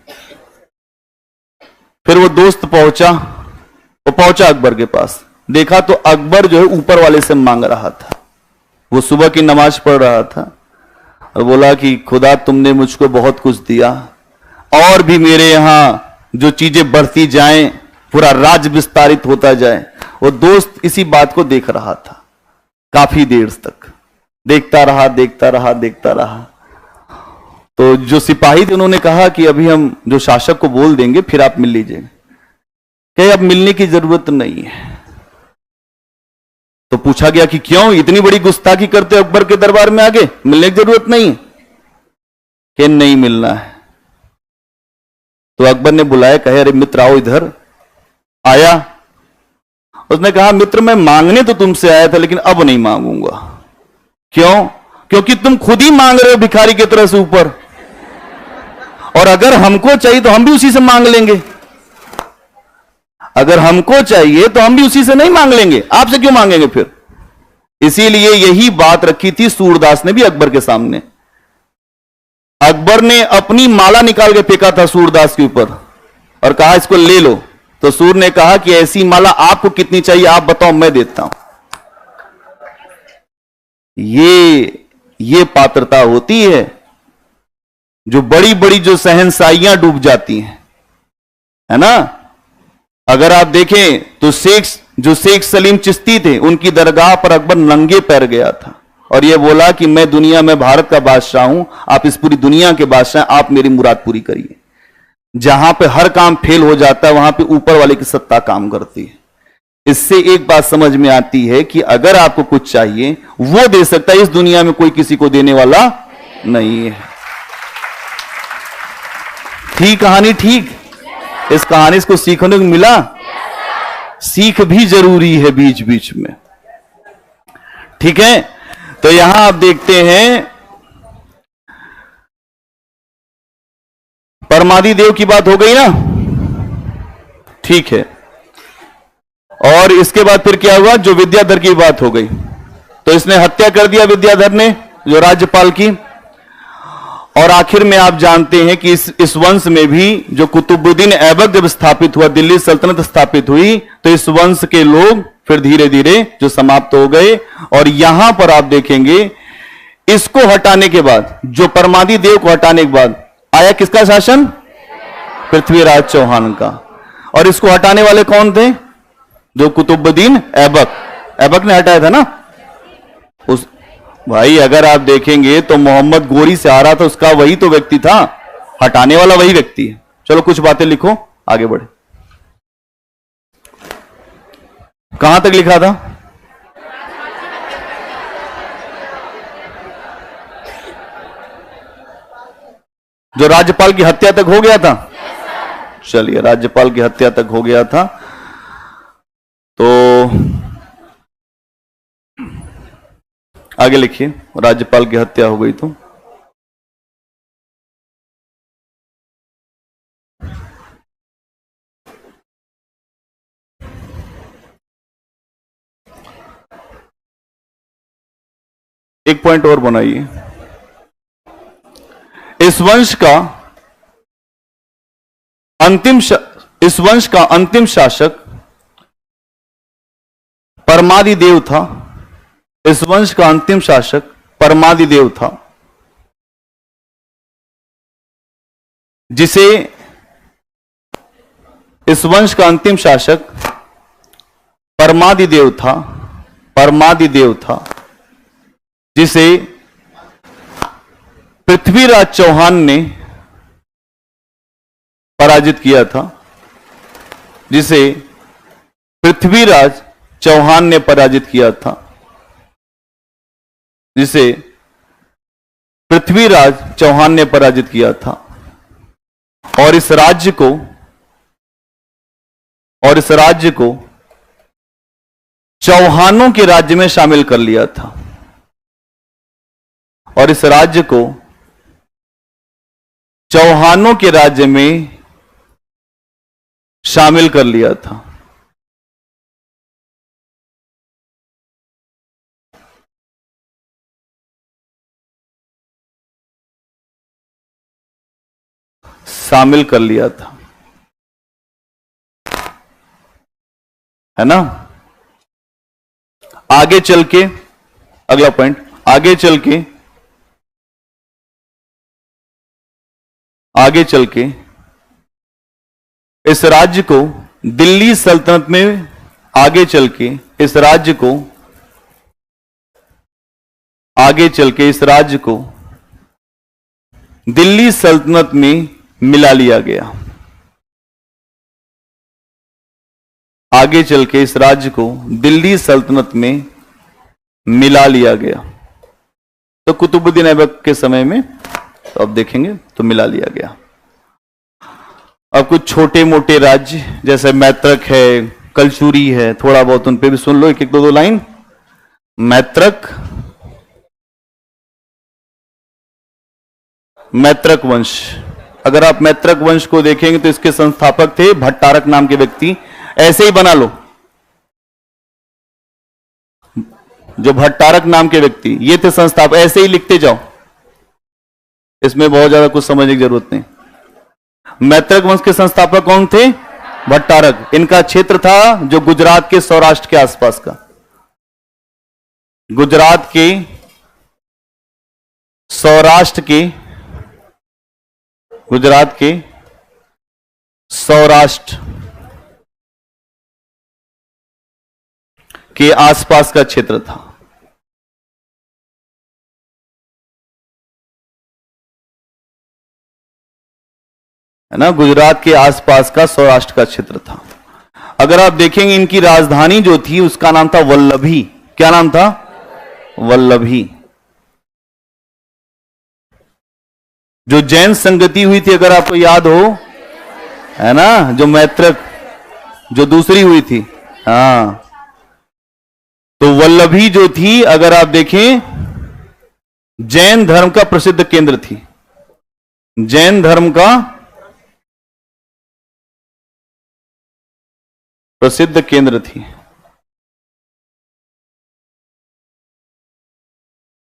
S1: फिर वो दोस्त पहुंचा, वो पहुंचा अकबर के पास, देखा तो अकबर जो है ऊपर वाले से मांग रहा था। वो सुबह की नमाज पढ़ रहा था और बोला कि खुदा तुमने मुझको बहुत कुछ दिया, और भी मेरे यहां जो चीजें बढ़ती जाएं, पूरा राज विस्तारित होता जाए। वो दोस्त इसी बात को देख रहा था काफी देर तक, देखता रहा देखता रहा देखता रहा। तो जो सिपाही थे उन्होंने कहा कि अभी हम जो शासक को बोल देंगे, फिर आप मिल लीजिएगा। कहे अब मिलने की जरूरत नहीं है। तो पूछा गया कि क्यों इतनी बड़ी गुस्ताखी करते हो अकबर के दरबार में आगे, मिलने की जरूरत नहीं है? कि नहीं मिलना है। तो अकबर ने बुलाया, कहे अरे मित्र आओ इधर। आया, उसने कहा मित्र मैं मांगने तो तुमसे आया था, लेकिन अब नहीं मांगूंगा। क्यों? क्योंकि तुम खुद ही मांग रहे हो भिखारी की तरह से ऊपर, और अगर हमको चाहिए तो हम भी उसी से मांग लेंगे। अगर हमको चाहिए तो हम भी उसी से नहीं मांग लेंगे, आपसे क्यों मांगेंगे फिर? इसीलिए यही बात रखी थी सूरदास ने भी अकबर के सामने। अकबर ने अपनी माला निकाल के फेंका था सूरदास के ऊपर और कहा इसको ले लो। तो सूर ने कहा कि ऐसी माला आपको कितनी चाहिए, आप बताओ, मैं देता हूं। ये पात्रता होती है जो बड़ी बड़ी जो शहंशाहियां डूब जाती हैं, है ना। अगर आप देखें तो शेख सलीम चिश्ती थे, उनकी दरगाह पर अकबर नंगे पैर गया था और यह बोला कि मैं दुनिया में भारत का बादशाह हूं, आप इस पूरी दुनिया के बादशाह हैं, आप मेरी मुराद पूरी करिए। जहां पे हर काम फेल हो जाता है वहां पे ऊपर वाले की सत्ता काम करती है। इससे एक बात समझ में आती है कि अगर आपको कुछ चाहिए वो दे सकता है, इस दुनिया में कोई किसी को देने वाला नहीं है। ठीक कहानी? ठीक। इस कहानी को सीखने को मिला? सीख भी जरूरी है बीच बीच में, ठीक है। तो यहां आप देखते हैं परमादि देव की बात हो गई ना, ठीक है। और इसके बाद फिर क्या हुआ, जो विद्याधर की बात हो गई। तो इसने हत्या कर दिया विद्याधर ने, जो राज्यपाल की। और आखिर में आप जानते हैं कि इस वंश में भी जो कुतुबुद्दीन ऐबक जब स्थापित हुआ, दिल्ली सल्तनत स्थापित हुई, तो इस वंश के लोग फिर धीरे धीरे जो समाप्त हो गए। और यहां पर आप देखेंगे इसको हटाने के बाद, जो परमादि देव को हटाने के बाद आया किसका शासन? पृथ्वीराज चौहान का। और इसको हटाने वाले कौन थे? जो कुतुबुद्दीन ऐबक ने हटाया था ना। उस भाई अगर आप देखेंगे तो मोहम्मद गोरी से आ रहा था, उसका वही तो व्यक्ति था, हटाने वाला वही व्यक्ति है। चलो कुछ बातें लिखो, आगे बढ़े। कहां तक लिखा था? जो राज्यपाल की हत्या तक हो गया था। चलिए, राज्यपाल की हत्या तक हो गया था। तो आगे लिखिए, राज्यपाल की हत्या हो गई तो एक पॉइंट और बनाइए। इस वंश का अंतिम शासक परमादि देव था। इस वंश का अंतिम शासक परमादि देव था, जिसे इस वंश का अंतिम शासक परमादि देव था, जिसे पृथ्वीराज चौहान ने पराजित किया था। जिसे पृथ्वीराज चौहान ने पराजित किया था। जिसे पृथ्वीराज चौहान ने पराजित किया था। और इस राज्य को और इस राज्य को चौहानों के राज्य में शामिल कर लिया था, और इस राज्य को चौहानों के राज्य में शामिल कर लिया था। शामिल कर लिया था, है ना। आगे चल के अगला पॉइंट, आगे चल के इस राज्य को दिल्ली सल्तनत में, आगे चल के इस राज्य को, आगे चल के इस राज्य को दिल्ली सल्तनत में मिला लिया गया। आगे चल के इस राज्य को दिल्ली सल्तनत में मिला लिया गया। तो कुतुबुद्दीन ऐबक के समय में, तो अब देखेंगे, तो मिला लिया गया। अब कुछ छोटे मोटे राज्य जैसे मैत्रक है, कलचुरी है, थोड़ा बहुत उन पे भी सुन लो, एक एक दो लाइन। मैत्रक वंश, अगर आप मैत्रक वंश को देखेंगे तो इसके संस्थापक थे भट्टारक नाम के व्यक्ति। ऐसे ही बना लो, जो भट्टारक नाम के व्यक्ति, ये थे संस्थापक। ऐसे ही लिखते जाओ, इसमें बहुत ज्यादा कुछ समझने की जरूरत नहीं। मैत्रक वंश के संस्थापक कौन थे? भट्टारक। इनका क्षेत्र था जो गुजरात के सौराष्ट्र के आसपास का, गुजरात के सौराष्ट्र के, गुजरात के सौराष्ट्र के आसपास का क्षेत्र था। है ना, गुजरात के आसपास का सौराष्ट्र का क्षेत्र था। अगर आप देखेंगे इनकी राजधानी जो थी उसका नाम था वल्लभी। क्या नाम था? वल्लभी। जो जैन संगति हुई थी, अगर आपको याद हो, है ना, जो मैत्रक, जो दूसरी हुई थी, हाँ, तो वल्लभी जो थी, अगर आप देखें, जैन धर्म का प्रसिद्ध केंद्र थी। जैन धर्म का प्रसिद्ध केंद्र थी।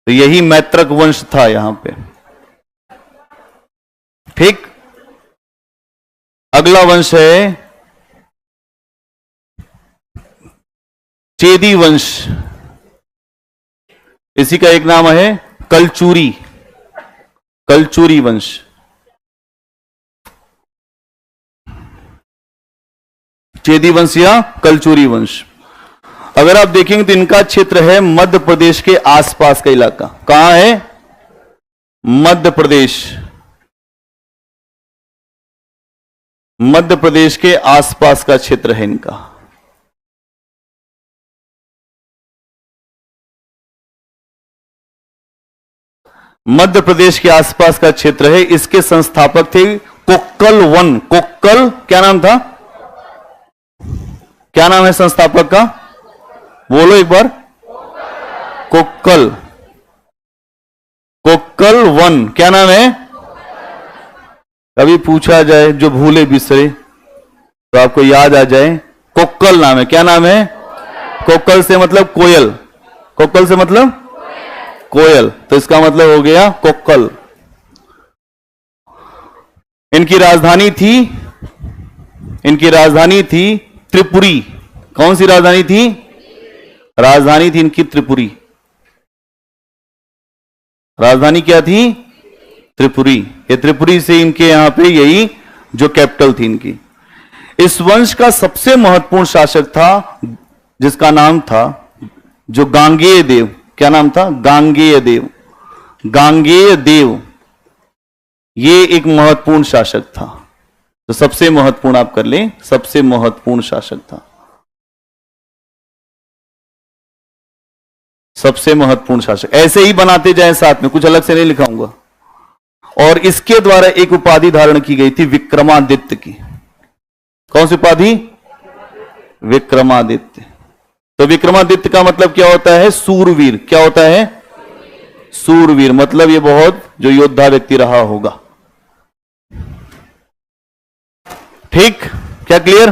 S1: तो यही मैत्रक वंश था यहां पे। ठीक, अगला वंश है चेदी वंश। इसी का एक नाम है कलचुरी, कलचुरी वंश। चेदी वंश या कलचुरी वंश। अगर आप देखेंगे तो इनका क्षेत्र है मध्य प्रदेश के आसपास का इलाका। कहां है? मध्य प्रदेश, मध्य प्रदेश के आसपास का क्षेत्र है इनका। मध्य प्रदेश के आसपास का क्षेत्र है। इसके संस्थापक थे कोक्कल वन। कोक्कल, क्या नाम था? क्या नाम है संस्थापक का? बोलो एक बार। कोक्कल, कोक्कल वन। क्या नाम है? कभी पूछा जाए, जो भूले बिसरे तो आपको याद आ जाए, कोक्कल नाम है। क्या नाम है? कोक्कल से मतलब कोयल, कोक्कल से मतलब कोयल, तो इसका मतलब हो गया कोक्कल। इनकी राजधानी थी, इनकी राजधानी थी त्रिपुरी। कौन सी राजधानी थी? राजधानी थी इनकी त्रिपुरी। राजधानी क्या थी? त्रिपुरी। ये त्रिपुरी से इनके यहां पे यही जो कैपिटल थी इनकी। इस वंश का सबसे महत्वपूर्ण शासक था जिसका नाम था जो गांगेय देव। क्या नाम था? गांगेय देव। गांगेय देव ये एक महत्वपूर्ण शासक था। तो सबसे महत्वपूर्ण आप कर लें, सबसे महत्वपूर्ण शासक था, सबसे महत्वपूर्ण शासक। ऐसे ही बनाते जाए साथ में, कुछ अलग से नहीं लिखाऊंगा। और इसके द्वारा एक उपाधि धारण की गई थी विक्रमादित्य की। कौन सी उपाधि? विक्रमादित्य। तो विक्रमादित्य का मतलब क्या होता है? सूरवीर। क्या होता है? सूरवीर। मतलब ये बहुत जो योद्धा व्यक्ति रहा होगा। ठीक, क्या क्लियर?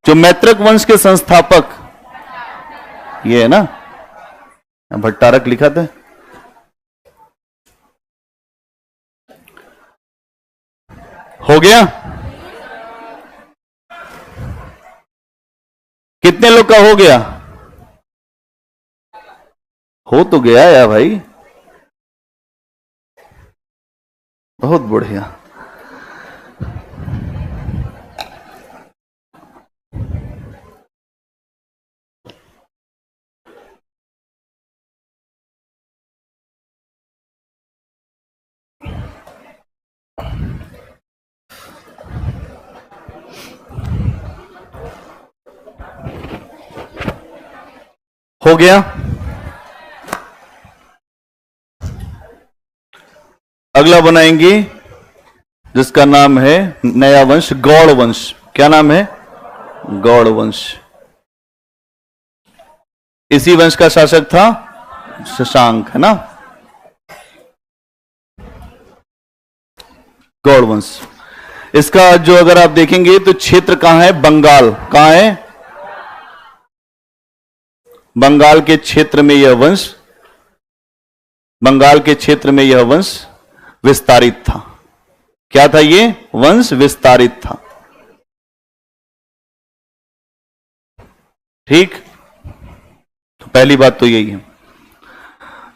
S1: जो मैत्रक वंश के संस्थापक ये है ना, भट्टारक लिखा था। हो गया? कितने लोग का हो गया? हो तो गया या भाई, बहुत बढ़िया। हो गया? अगला बनाएंगे जिसका नाम है नया वंश, गौड़ वंश। क्या नाम है? गौड़ वंश। इसी वंश का शासक था शशांक, है ना? गौड़ वंश। इसका जो अगर आप देखेंगे तो क्षेत्र कहां है? बंगाल। कहां है? बंगाल के क्षेत्र में यह वंश, बंगाल के क्षेत्र में यह वंश विस्तारित था। क्या था? ये वंश विस्तारित था। ठीक, तो पहली बात तो यही है।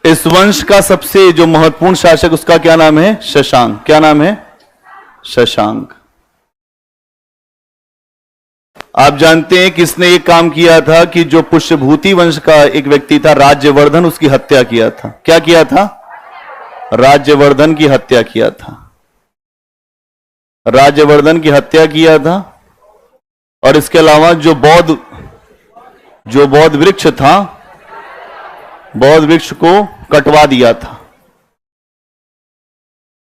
S1: इस वंश का सबसे जो महत्वपूर्ण शासक, उसका क्या नाम है? शशांक। क्या नाम है? शशांक। आप जानते हैं किसने ये काम किया था कि जो पुष्यभूति वंश का एक व्यक्ति था राज्यवर्धन, उसकी हत्या किया था। क्या किया था? राज्यवर्धन की हत्या किया था। राज्यवर्धन की हत्या किया था। और इसके अलावा जो बौद्ध वृक्ष था, बौद्ध वृक्ष को कटवा दिया था,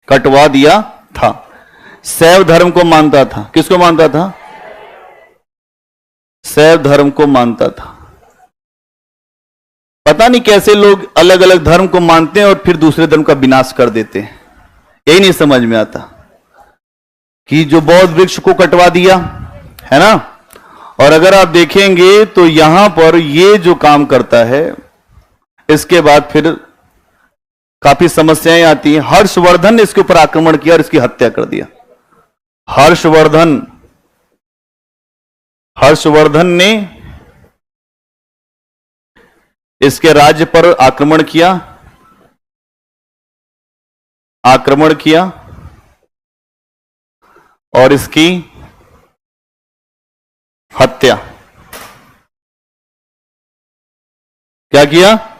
S1: कटवा दिया था। शैव धर्म को मानता था। किसको मानता था? शैव धर्म को मानता था। पता नहीं कैसे लोग अलग अलग धर्म को मानते हैं और फिर दूसरे धर्म का विनाश कर देते हैं। यही नहीं समझ में आता कि जो बौद्ध वृक्ष को कटवा दिया, है ना। और अगर आप देखेंगे तो यहां पर ये जो काम करता है, इसके बाद फिर काफी समस्याएं आती हैं। हर्षवर्धन ने इसके ऊपर आक्रमण किया और इसकी हत्या कर दिया। हर्षवर्धन ने इसके राज्य पर आक्रमण किया और इसकी हत्या। क्या किया?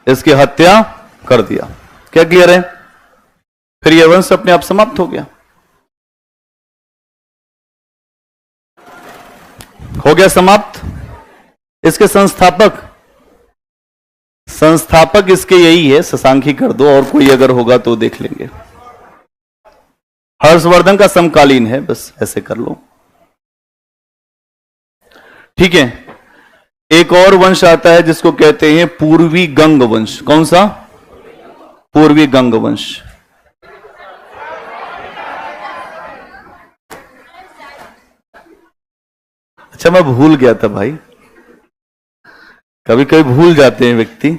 S1: इसकी हत्या कर दिया। क्या क्लियर है? फिर यह वंश अपने आप समाप्त हो गया। हो गया समाप्त। इसके संस्थापक इसके यही है, शशांक ही कर दो, और कोई अगर होगा तो देख लेंगे। हर्षवर्धन का समकालीन है, बस ऐसे कर लो। ठीक है। एक और वंश आता है जिसको कहते हैं पूर्वी गंग वंश। कौन सा? पूर्वी गंग वंश। अच्छा, मैं भूल गया था भाई, कभी कभी भूल जाते हैं व्यक्ति।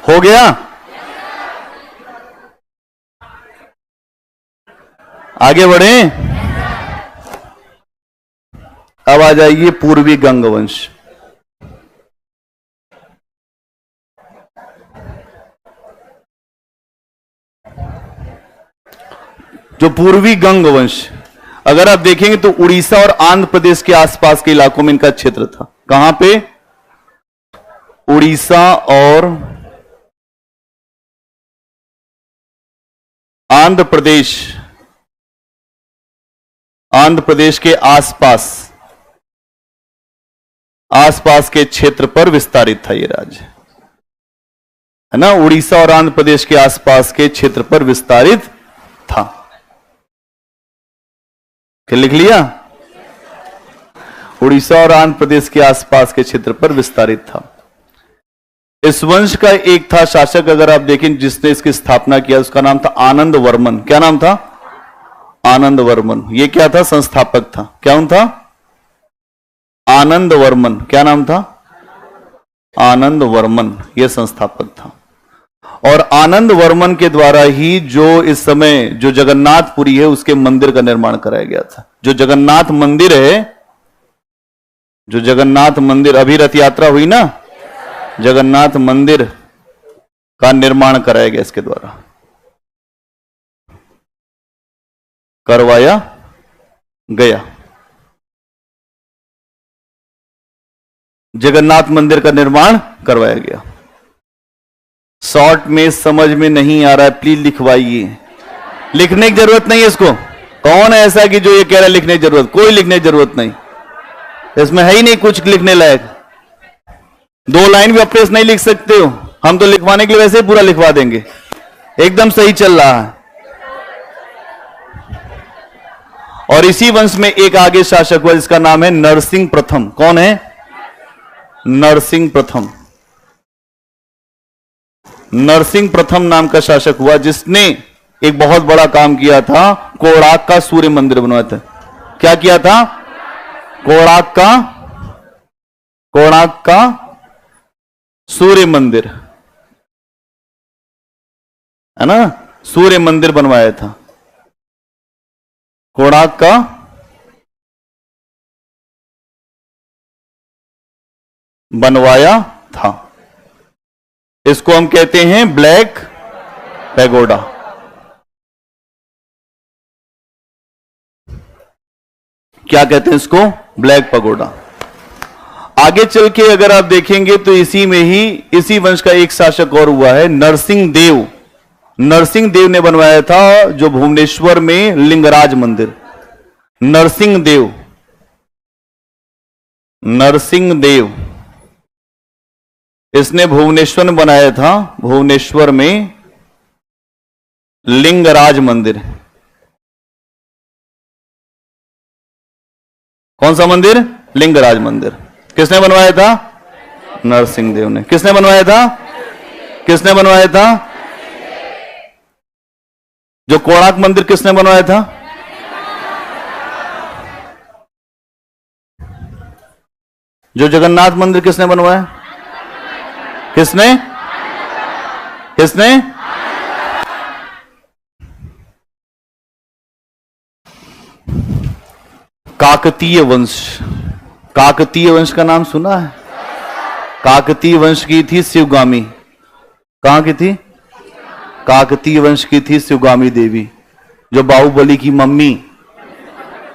S1: हो गया? आगे बढ़े। अब आ जाइए पूर्वी गंग वंश। जो पूर्वी गंग वंश, अगर आप देखेंगे तो उड़ीसा और आंध्र प्रदेश के आसपास के इलाकों में इनका क्षेत्र था। कहां पे? उड़ीसा और आंध्र प्रदेश के आसपास के क्षेत्र पर विस्तारित था ये राज्य, है ना। उड़ीसा और आंध्र प्रदेश के आसपास के क्षेत्र पर विस्तारित था। क्या लिख लिया? उड़ीसा और आंध्र प्रदेश के आसपास के क्षेत्र पर विस्तारित था। इस वंश का एक था शासक, अगर आप देखें, जिसने इसकी स्थापना किया, उसका नाम था आनंद वर्मन। क्या नाम था? आनंद वर्मन। ये क्या था? संस्थापक था। क्या था? आनंद वर्मन। क्या नाम था? आनंद वर्मन। यह संस्थापक था। और आनंद वर्मन के द्वारा ही जो इस समय जो जगन्नाथपुरी है उसके मंदिर का निर्माण कराया गया था। जो जगन्नाथ मंदिर अभी रथ यात्रा हुई ना, जगन्नाथ मंदिर का निर्माण कराया गया, इसके द्वारा करवाया गया। जगन्नाथ मंदिर का निर्माण करवाया गया। शॉर्ट में समझ में नहीं आ रहा है, प्लीज लिखवाइए। लिखने की जरूरत नहीं है इसको। कौन है ऐसा कि जो ये कह रहा है लिखने की जरूरत? कोई लिखने की जरूरत नहीं, इसमें है ही नहीं कुछ लिखने लायक। 2 लाइन भी अपने नहीं लिख सकते हो, हम तो लिखवाने के लिए वैसे ही पूरा लिखवा देंगे। एकदम सही चल रहा है। और इसी वंश में एक आगे शासक हुआ जिसका नाम है नरसिंह प्रथम। कौन है? नरसिंह प्रथम। नरसिंह प्रथम नाम का शासक हुआ जिसने एक बहुत बड़ा काम किया था। कोणार्क का सूर्य मंदिर बनवाया था। क्या किया था? कोणार्क का सूर्य मंदिर, है ना। सूर्य मंदिर बनवाया था। कोणार्क का बनवाया था। इसको हम कहते हैं ब्लैक पैगोडा। क्या कहते हैं इसको? Black pagoda. आगे चल के अगर आप देखेंगे तो इसी वंश का एक शासक और हुआ है, नरसिंह देव। नरसिंह देव ने बनवाया था जो भुवनेश्वर में लिंगराज मंदिर। नरसिंह देव इसने भुवनेश्वर में बनाया था। भुवनेश्वर में लिंगराज मंदिर। कौन सा मंदिर? लिंगराज मंदिर। किसने बनवाया था? नरसिंह देव ने। किसने बनवाया था? जो कोणार्क मंदिर किसने बनवाया था? जो जगन्नाथ मंदिर किसने बनवाया? किसने? काकतीय वंश। काकतीय वंश का नाम सुना है? काकतीय वंश की थी शिवगामी। कहां की थी? काकतीय वंश की थी शिवगामी देवी, जो बाहुबली की मम्मी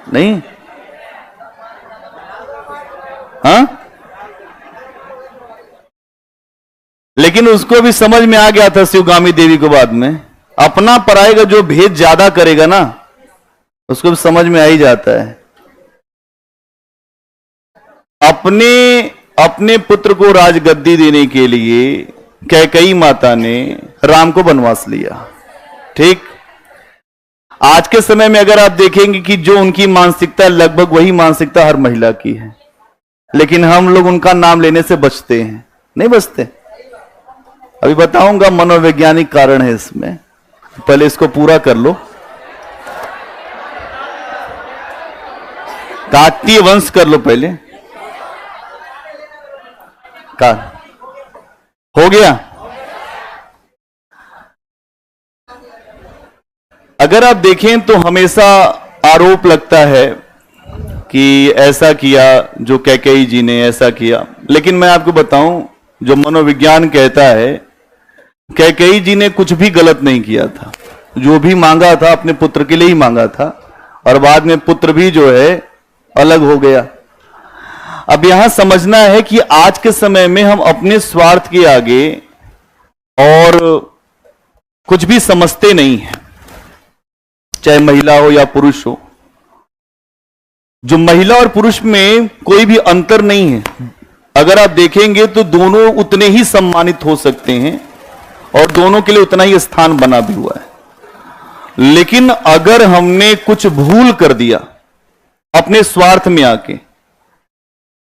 S1: नहीं। हाँ, लेकिन उसको भी समझ में आ गया था शिवगामी देवी को। बाद में अपना पराये का जो भेद ज्यादा करेगा ना, उसको भी समझ में आ ही जाता है। अपने पुत्र को राजगद्दी देने के लिए कैकेयी माता ने राम को वनवास लिया। ठीक, आज के समय में अगर आप देखेंगे कि जो उनकी मानसिकता लगभग वही मानसिकता हर महिला की है, लेकिन हम लोग उनका नाम लेने से बचते हैं। नहीं बचते। अभी बताऊंगा मनोवैज्ञानिक कारण है इसमें, पहले इसको पूरा कर लो। काकतीय वंश कर लो पहले। का हो गया। अगर आप देखें तो हमेशा आरोप लगता है कि ऐसा किया, जो कैकेयी जी ने ऐसा किया। लेकिन मैं आपको बताऊं, जो मनोविज्ञान कहता है, कैकेयी जी ने कुछ भी गलत नहीं किया था। जो भी मांगा था अपने पुत्र के लिए ही मांगा था, और बाद में पुत्र भी जो है अलग हो गया। अब यहां समझना है कि आज के समय में हम अपने स्वार्थ के आगे और कुछ भी समझते नहीं हैं, चाहे महिला हो या पुरुष हो। जो महिला और पुरुष में कोई भी अंतर नहीं है। अगर आप देखेंगे तो दोनों उतने ही सम्मानित हो सकते हैं और दोनों के लिए उतना ही स्थान बना भी हुआ है। लेकिन अगर हमने कुछ भूल कर दिया अपने स्वार्थ में आके,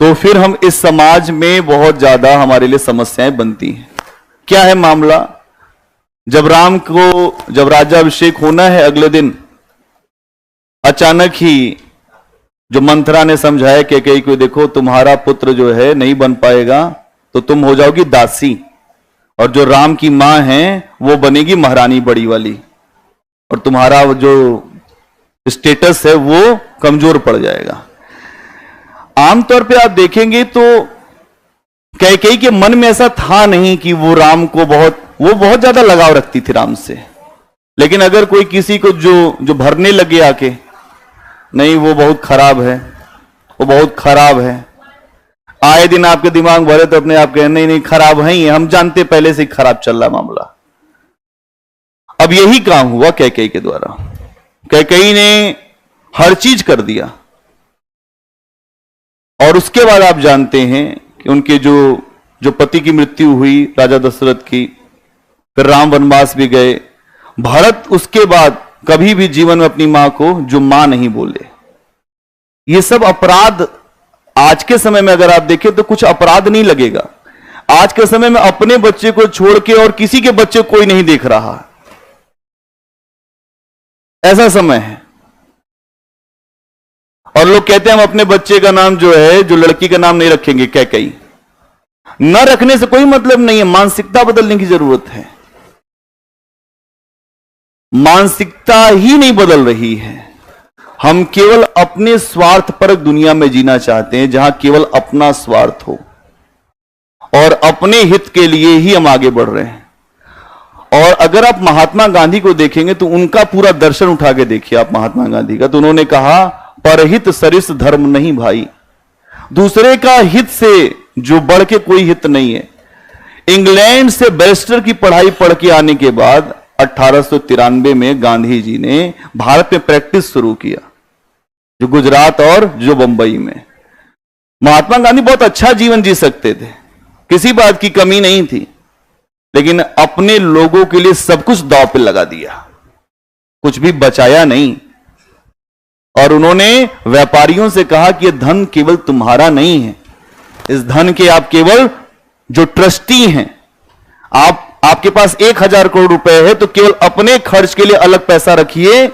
S1: तो फिर हम इस समाज में बहुत ज्यादा हमारे लिए समस्याएं बनती हैं। क्या है मामला? जब राम को जब राज्याभिषेक होना है अगले दिन, अचानक ही जो मंथरा ने समझाया कैकेयी को, देखो तुम्हारा पुत्र जो है नहीं बन पाएगा तो तुम हो जाओगी दासी, और जो राम की मां है वो बनेगी महारानी बड़ी वाली, और तुम्हारा जो स्टेटस है वो कमजोर पड़ जाएगा। आमतौर पे आप देखेंगे तो कैकेयी के मन में ऐसा था नहीं कि वो राम को वो बहुत ज्यादा लगाव रखती थी राम से। लेकिन अगर कोई किसी को जो भरने लगे आके, नहीं वो बहुत खराब है, वो बहुत खराब है, आए दिन आपके दिमाग भरे तो अपने आप कहें नहीं खराब है ही, हम जानते पहले से खराब चल रहा मामला। अब यही काम हुआ कैकेयी के द्वारा। कैकेयी ने हर चीज कर दिया, और उसके बाद आप जानते हैं कि उनके जो पति की मृत्यु हुई राजा दशरथ की, फिर राम वनवास भी गए। भरत उसके बाद कभी भी जीवन में अपनी मां को जो मां नहीं बोले। ये सब अपराध आज के समय में अगर आप देखें तो कुछ अपराध नहीं लगेगा। आज के समय में अपने बच्चे को छोड़ के और किसी के बच्चे को कोई नहीं देख रहा, ऐसा समय है। और लोग कहते हैं हम अपने बच्चे का नाम जो है, जो लड़की का नाम नहीं रखेंगे कैकेयी। न रखने से कोई मतलब नहीं है, मानसिकता बदलने की जरूरत है। मानसिकता ही नहीं बदल रही है। हम केवल अपने स्वार्थ पर दुनिया में जीना चाहते हैं, जहां केवल अपना स्वार्थ हो और अपने हित के लिए ही हम आगे बढ़ रहे हैं। और अगर आप महात्मा गांधी को देखेंगे तो उनका पूरा दर्शन उठा के देखिए आप महात्मा गांधी का, तो उन्होंने कहा परहित सरिस धर्म नहीं भाई। दूसरे का हित से जो बढ़ के कोई हित नहीं है। इंग्लैंड से बैरिस्टर की पढ़ाई पढ़ के आने के बाद 1893 में गांधी जी ने भारत में प्रैक्टिस शुरू किया, जो गुजरात और जो बंबई में। महात्मा गांधी बहुत अच्छा जीवन जी सकते थे, किसी बात की कमी नहीं थी, लेकिन अपने लोगों के लिए सब कुछ दांव पे लगा दिया, कुछ भी बचाया नहीं। और उन्होंने व्यापारियों से कहा कि यह धन केवल तुम्हारा नहीं है, इस धन के आप केवल जो ट्रस्टी हैं, आपके पास 1000 करोड़ रुपए है तो केवल अपने खर्च के लिए अलग पैसा रखिए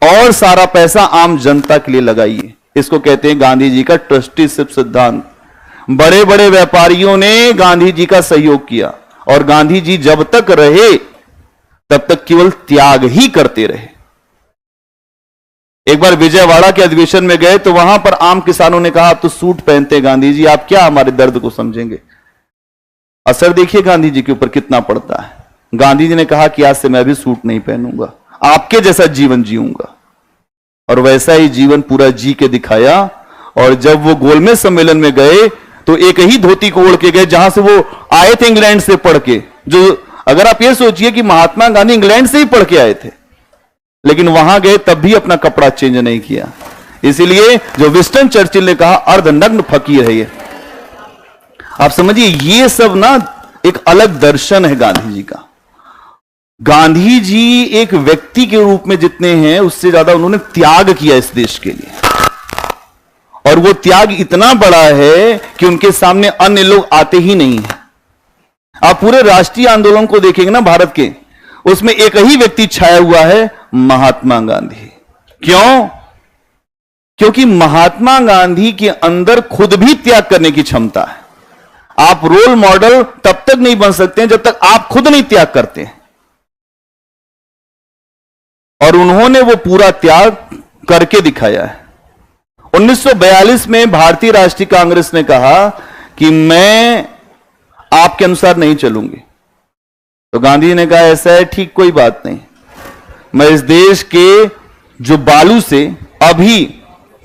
S1: और सारा पैसा आम जनता के लिए लगाइए। इसको कहते हैं गांधी जी का ट्रस्टीशिप सिद्धांत। बड़े बड़े व्यापारियों ने गांधी जी का सहयोग किया, और गांधी जी जब तक रहे तब तक केवल त्याग ही करते रहे। एक बार विजयवाड़ा के अधिवेशन में गए तो वहां पर आम किसानों ने कहा, आप तो सूट पहनते हैं गांधी जी, आप क्या हमारे दर्द को समझेंगे। असर देखिए गांधी जी के ऊपर कितना पड़ता है। गांधी जी ने कहा कि आज से मैं भी सूट नहीं पहनूंगा, आपके जैसा जीवन जीऊंगा। और वैसा ही जीवन पूरा जी के दिखाया। और जब वो गोलमेज सम्मेलन में गए तो एक ही धोती को ओढ़ के गए जहां से वो आए थे इंग्लैंड से पढ़ के। जो अगर आप ये सोचिए कि महात्मा गांधी इंग्लैंड से ही पढ़ के आए थे, लेकिन वहां गए तब भी अपना कपड़ा चेंज नहीं किया। इसीलिए जो विंस्टन चर्चिल ने कहा अर्धनग्न फकीर है ये। आप समझिए, ये सब ना एक अलग दर्शन है गांधी जी का। गांधी जी एक व्यक्ति के रूप में जितने हैं उससे ज्यादा उन्होंने त्याग किया इस देश के लिए, और वो त्याग इतना बड़ा है कि उनके सामने अन्य लोग आते ही नहीं हैं। आप पूरे राष्ट्रीय आंदोलन को देखेंगे ना भारत के, उसमें एक ही व्यक्ति छाया हुआ है, महात्मा गांधी। क्यों? क्योंकि महात्मा गांधी के अंदर खुद भी त्याग करने की क्षमता है। आप रोल मॉडल तब तक नहीं बन सकते हैं जब तक आप खुद नहीं त्याग करते हैं, और उन्होंने वो पूरा त्याग करके दिखाया है। 1942 में भारतीय राष्ट्रीय कांग्रेस ने कहा कि मैं आपके अनुसार नहीं चलूंगी, तो गांधी जी ने कहा ऐसा है, ठीक, कोई बात नहीं, मैं इस देश के जो बालू से अभी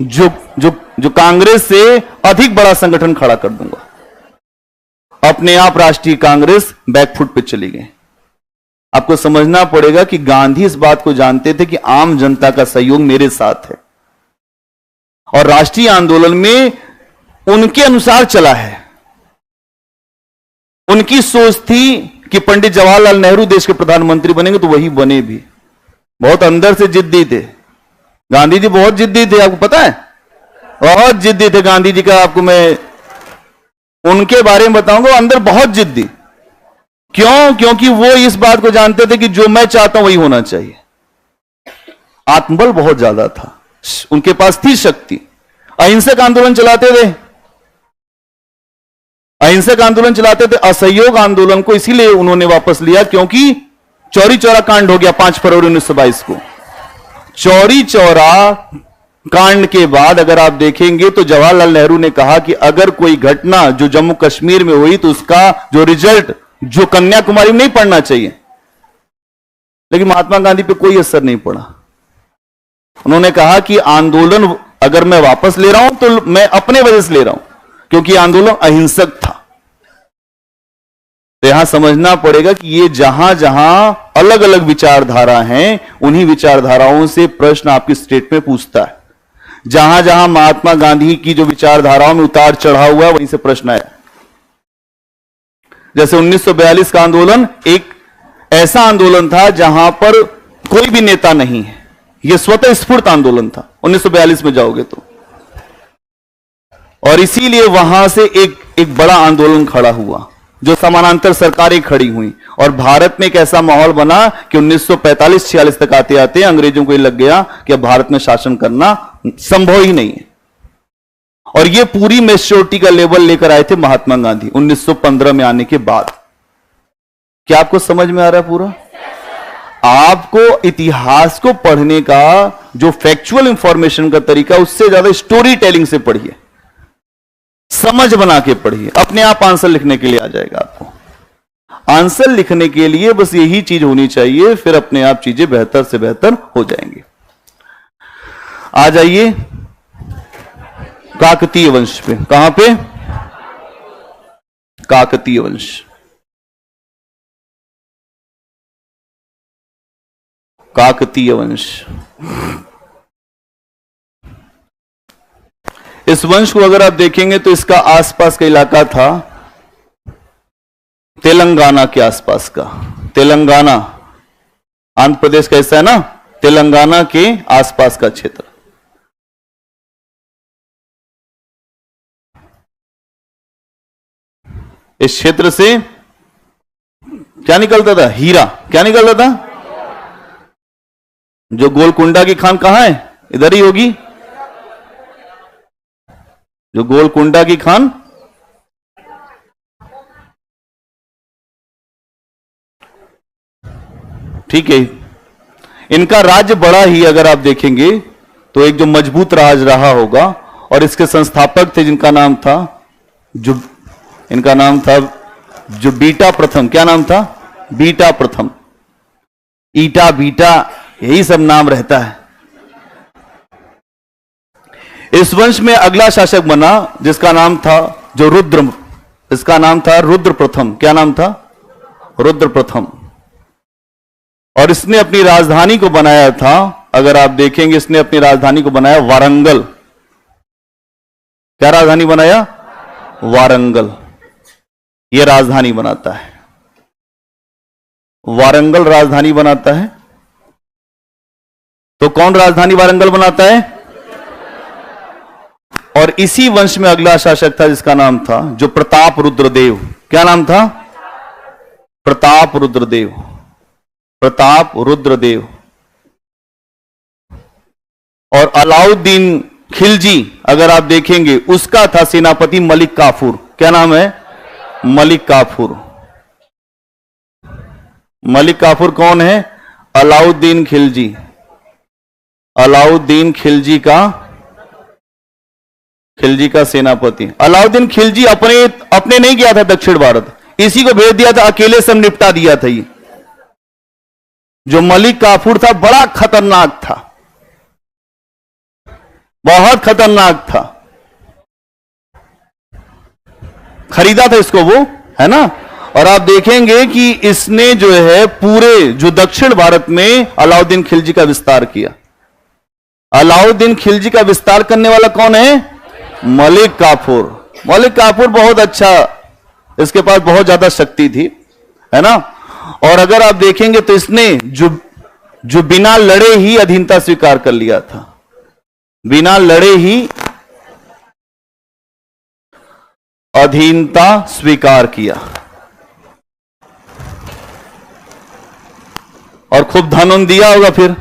S1: जो जो जो कांग्रेस से अधिक बड़ा संगठन खड़ा कर दूंगा। अपने आप राष्ट्रीय कांग्रेस बैकफुट पे चली गई। आपको समझना पड़ेगा कि गांधी इस बात को जानते थे कि आम जनता का सहयोग मेरे साथ है, और राष्ट्रीय आंदोलन में उनके अनुसार चला है। उनकी सोच थी कि पंडित जवाहरलाल नेहरू देश के प्रधानमंत्री बनेंगे, तो वही बने भी। बहुत अंदर से जिद्दी थे गांधी जी, बहुत जिद्दी थे, आपको पता है, बहुत जिद्दी थे गांधी जी का। आपको मैं उनके बारे में बताऊंगा, अंदर बहुत जिद्दी। क्यों? क्योंकि वो इस बात को जानते थे कि जो मैं चाहता हूं वही होना चाहिए। आत्मबल बहुत ज्यादा था, उनके पास थी शक्ति। अहिंसक आंदोलन चलाते थे, अहिंसक आंदोलन चलाते थे। असहयोग आंदोलन को इसीलिए उन्होंने वापस लिया क्योंकि चौरी चौरा कांड हो गया 5 फरवरी 1922 को। चौरी चौरा कांड के बाद अगर आप देखेंगे तो जवाहरलाल नेहरू ने कहा कि अगर कोई घटना जो जम्मू कश्मीर में हुई तो उसका जो रिजल्ट जो कन्याकुमारी में नहीं पड़ना चाहिए। लेकिन महात्मा गांधी पे कोई असर नहीं पड़ा। उन्होंने कहा कि आंदोलन अगर मैं वापस ले रहा हूं तो मैं अपने वजह से ले रहा हूं, क्योंकि आंदोलन अहिंसक था। तो यहां समझना पड़ेगा कि ये जहां जहां अलग अलग विचारधारा हैं, उन्हीं विचारधाराओं से प्रश्न आपकी स्टेट में पूछता है। जहां जहां महात्मा गांधी की जो विचारधाराओं में उतार चढ़ाव हुआ, वहीं से प्रश्न आया। जैसे 1942 का आंदोलन एक ऐसा आंदोलन था जहां पर कोई भी नेता नहीं है, यह स्वतः स्फूर्त आंदोलन था। 1942 में जाओगे तो, और इसीलिए वहां से एक बड़ा आंदोलन खड़ा हुआ, जो समानांतर सरकारें खड़ी हुई, और भारत में एक ऐसा माहौल बना कि 1945-46 तक आते आते अंग्रेजों को ये लग गया कि अब भारत में शासन करना संभव ही नहीं है। और ये पूरी मैच्योरिटी का लेवल लेकर आए थे महात्मा गांधी 1915 में आने के बाद। क्या आपको समझ में आ रहा है पूरा? आपको इतिहास को पढ़ने का जो फैक्चुअल इंफॉर्मेशन का तरीका, उससे ज्यादा स्टोरी टेलिंग से पढ़िए, समझ बना के पढ़िए। अपने आप आंसर लिखने के लिए आ जाएगा। आपको आंसर लिखने के लिए बस यही चीज होनी चाहिए, फिर अपने आप चीजें बेहतर से बेहतर हो जाएंगी। आ जाइए काकतीय वंश पे। कहां पे? काकतीय वंश। काकतीय वंश। इस वंश को अगर आप देखेंगे तो इसका आसपास का इलाका था तेलंगाना के आसपास का। तेलंगाना आंध्र प्रदेश का हिस्सा है ना, तेलंगाना के आसपास का क्षेत्र। इस क्षेत्र से क्या निकलता था? हीरा। क्या निकलता था? जो गोलकुंडा की खान कहां है? इधर ही होगी। जो गोलकुंडा की खान, ठीक है। इनका राज्य बड़ा ही अगर आप देखेंगे तो एक जो मजबूत राज रहा होगा, और इसके संस्थापक थे जिनका नाम था इनका नाम था जो बीटा प्रथम। क्या नाम था? बीटा प्रथम। ईटा बीटा यही सब नाम रहता है। इस वंश में अगला शासक बना जिसका नाम था जो रुद्र, इसका नाम था रुद्र प्रथम। क्या नाम था? रुद्र प्रथम। और इसने अपनी राजधानी को बनाया था, अगर आप देखेंगे इसने अपनी राजधानी को बनाया वारंगल। क्या राजधानी बनाया? वारंगल। यह राजधानी बनाता है, वारंगल राजधानी बनाता है। तो कौन राजधानी वारंगल बनाता है? और इसी वंश में अगला शासक था जिसका नाम था जो प्रताप रुद्रदेव। क्या नाम था? प्रताप रुद्रदेव। प्रताप रुद्रदेव। और अलाउद्दीन खिलजी अगर आप देखेंगे उसका था सेनापति मलिक काफूर। क्या नाम है? मलिक काफूर। मलिक काफूर कौन है? अलाउद्दीन खिलजी। अलाउद्दीन खिलजी का सेनापति। अलाउद्दीन खिलजी अपने नहीं गया था दक्षिण भारत, इसी को भेज दिया था, अकेले से निपटा दिया था। ये जो मलिक काफूर था बड़ा खतरनाक था, बहुत खतरनाक था। खरीदा था इसको वो, है ना। और आप देखेंगे कि इसने जो है पूरे जो दक्षिण भारत में अलाउद्दीन खिलजी का विस्तार किया। अलाउद्दीन खिलजी का विस्तार करने वाला कौन है? मलिक काफूर। मलिक काफूर बहुत अच्छा, इसके पास बहुत ज्यादा शक्ति थी, है ना। और अगर आप देखेंगे तो इसने जो बिना लड़े ही अधीनता स्वीकार कर लिया था, बिना लड़े ही अधीनता स्वीकार किया। और खूब धन दिया होगा, फिर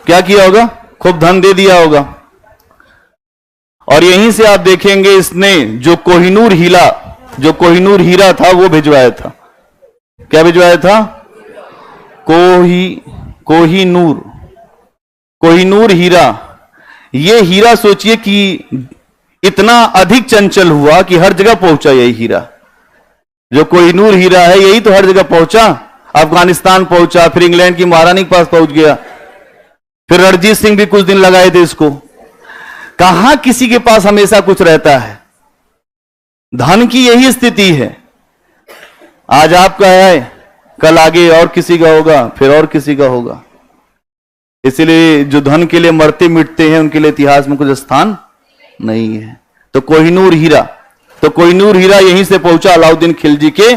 S1: क्या किया होगा? खूब धन दे दिया होगा। और यहीं से आप देखेंगे इसने जो कोहिनूर हीरा था वो भिजवाया था। क्या भिजवाया था? कोहिनूर हीरा। ये हीरा सोचिए कि इतना अधिक चंचल हुआ कि हर जगह पहुंचा यही हीरा। जो कोहिनूर हीरा है यही तो हर जगह पहुंचा। अफगानिस्तान पहुंचा, फिर इंग्लैंड की महारानी के पास पहुंच गया, फिर रणजीत सिंह भी कुछ दिन लगाए थे इसको। कहां किसी के पास हमेशा कुछ रहता है। धन की यही स्थिति है। आज आपका है, कल आगे और किसी का होगा, फिर और किसी का होगा। इसलिए जो धन के लिए मरते मिटते हैं उनके लिए इतिहास में कुछ स्थान नहीं है। तो कोहिनूर हीरा यहीं से पहुंचा अलाउद्दीन खिलजी के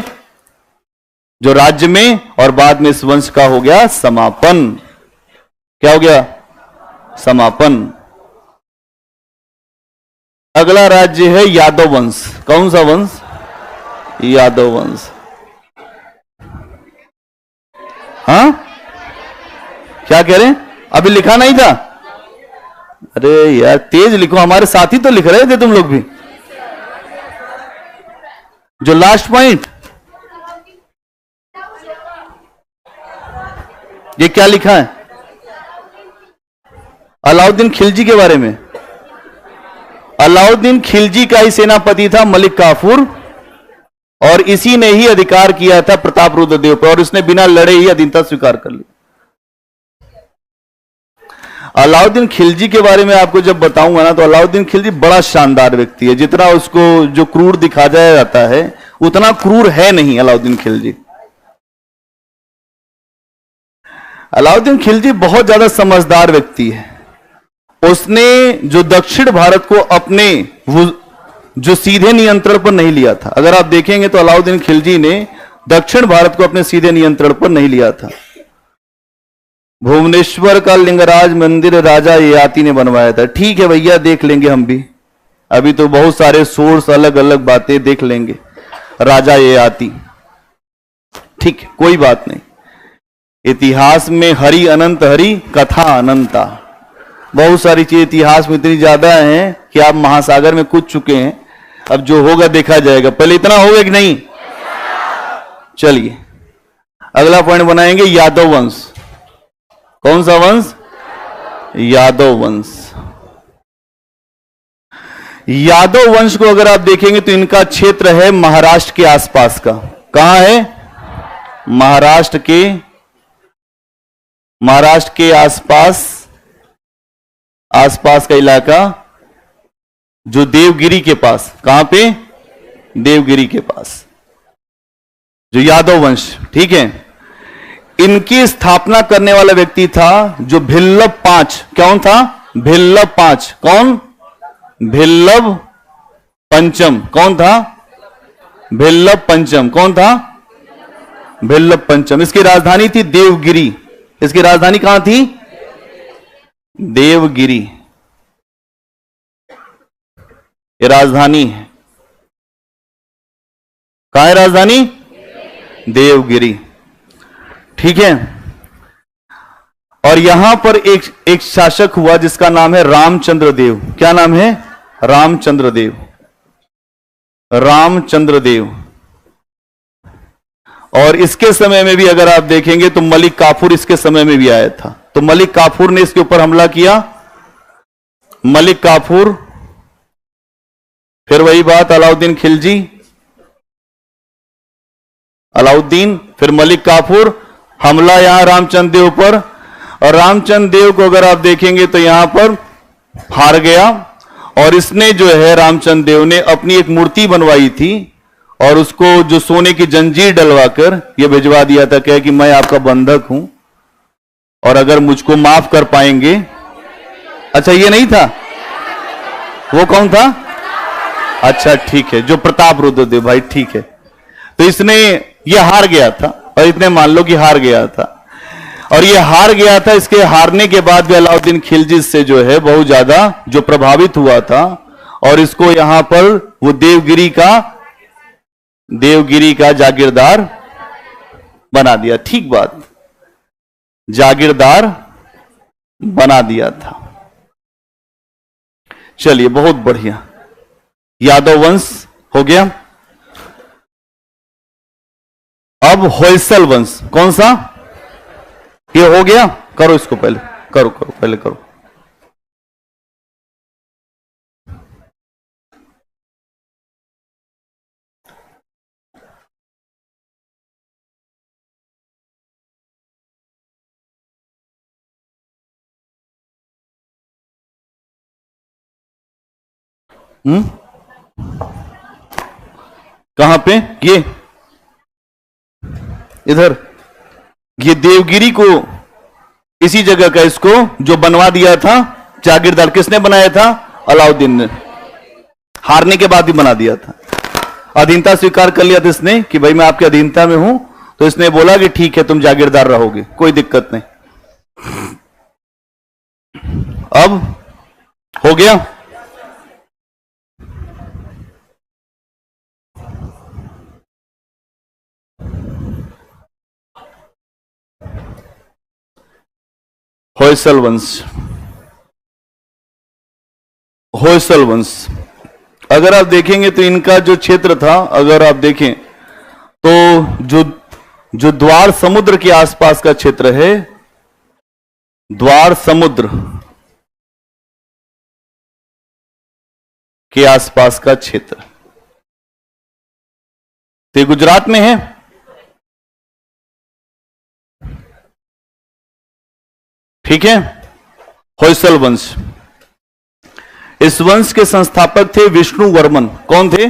S1: जो राज्य में, और बाद में इस वंश का हो गया समापन। क्या हो गया? समापन। अगला राज्य है यादव वंश। कौन सा वंश? यादव वंश। हाँ, क्या कह रहे हैं? अभी लिखा नहीं था? अरे यार तेज लिखो, हमारे साथी तो लिख रहे थे तुम लोग भी। जो लास्ट पॉइंट, ये क्या लिखा है? अलाउद्दीन खिलजी के बारे में। अलाउद्दीन खिलजी का ही सेनापति था मलिक काफूर, और इसी ने ही अधिकार किया था प्रताप रुद्र देव पर, और इसने बिना लड़े ही अधीनता स्वीकार कर ली। अलाउद्दीन खिलजी के बारे में आपको जब बताऊंगा ना, तो अलाउद्दीन खिलजी बड़ा शानदार व्यक्ति है। जितना उसको जो क्रूर दिखाया जाता है उतना क्रूर है नहीं अलाउद्दीन खिलजी। अलाउद्दीन खिलजी बहुत ज्यादा समझदार व्यक्ति है। उसने जो दक्षिण भारत को अपने जो सीधे नियंत्रण पर नहीं लिया था। अगर आप देखेंगे तो अलाउद्दीन खिलजी ने दक्षिण भारत को अपने सीधे नियंत्रण पर नहीं लिया था। भुवनेश्वर का लिंगराज मंदिर राजा ययाति ने बनवाया था। ठीक है भैया, देख लेंगे हम भी, अभी तो बहुत सारे सोर्स, अलग अलग बातें देख लेंगे। राजा ययाति, ठीक है, कोई बात नहीं। इतिहास में हरि अनंत हरि, कथा अनंता। बहुत सारी चीज इतिहास में इतनी ज्यादा हैं कि आप महासागर में कूद चुके हैं। अब जो होगा देखा जाएगा। पहले इतना होगा कि नहीं? चलिए अगला पॉइंट बनाएंगे, यादव वंश। कौन सा वंश? यादव वंश। यादव वंश को अगर आप देखेंगे तो इनका क्षेत्र है महाराष्ट्र के आसपास का। कहां है? महाराष्ट्र के आसपास का इलाका, जो देवगिरी के पास। कहां पे? देवगिरी के पास जो यादव वंश, ठीक है। इनकी स्थापना करने वाला व्यक्ति था जो भिल्लभ पांच। कौन था? भिल्लभ पांच। कौन? भिल्लभ पंचम। कौन था? भिल्लभ पंचम। कौन था? भिल्लभ पंचम। इसकी राजधानी थी देवगिरी। इसकी राजधानी कहां थी? देवगिरी। ये राजधानी है। कहां है राजधानी? देवगिरी, ठीक है। और यहां पर एक शासक हुआ जिसका नाम है रामचंद्र देव। क्या नाम है? रामचंद्र देव। रामचंद्र देव। और इसके समय में भी अगर आप देखेंगे तो मलिक काफूर इसके समय में भी आया था। तो मलिक काफूर ने इसके ऊपर हमला किया। मलिक काफूर, फिर वही बात, अलाउद्दीन खिलजी, अलाउद्दीन, फिर मलिक काफूर, हमला यहां रामचंद्र देव पर। और रामचंद्र देव को अगर आप देखेंगे तो यहां पर हार गया, और इसने जो है रामचंद्र देव ने अपनी एक मूर्ति बनवाई थी और उसको जो सोने की जंजीर डलवाकर ये भिजवा दिया था, कहे कि मैं आपका बंधक हूं और अगर मुझको माफ कर पाएंगे। अच्छा ये नहीं था, वो कौन था? अच्छा ठीक है, जो प्रताप रुद्रदेव भाई, ठीक है। तो इसने ये हार गया था, और इतने मान लो कि हार गया था, और ये हार गया था। इसके हारने के बाद भी अलाउद्दीन खिलजी से जो है बहुत ज्यादा जो प्रभावित हुआ था, और इसको यहां पर वो देवगिरी का जागीरदार बना दिया। ठीक बात, जागीरदार बना दिया था। चलिए बहुत बढ़िया, यादव वंश हो गया। अब होयसल वंश, कौन सा? ये हो गया। करो इसको पहले, करो पहले करो। कहां पे? ये इधर, ये देवगिरी को इसी जगह का इसको जो बनवा दिया था जागीरदार, किसने बनाया था? अलाउद्दीन ने। हारने के बाद ही बना दिया था, अधीनता स्वीकार कर लिया था इसने कि भाई मैं आपके अधीनता में हूं, तो इसने बोला कि ठीक है तुम जागीरदार रहोगे, कोई दिक्कत नहीं। अब हो गया। होयसल वंश, होयसल वंश अगर आप देखेंगे तो इनका जो क्षेत्र था, अगर आप देखें तो जो द्वार समुद्र के आसपास का क्षेत्र है, द्वार समुद्र के आसपास का क्षेत्र, तो गुजरात में है। ठीक है, होयसल वंश। इस वंश के संस्थापक थे विष्णु वर्मन। कौन थे?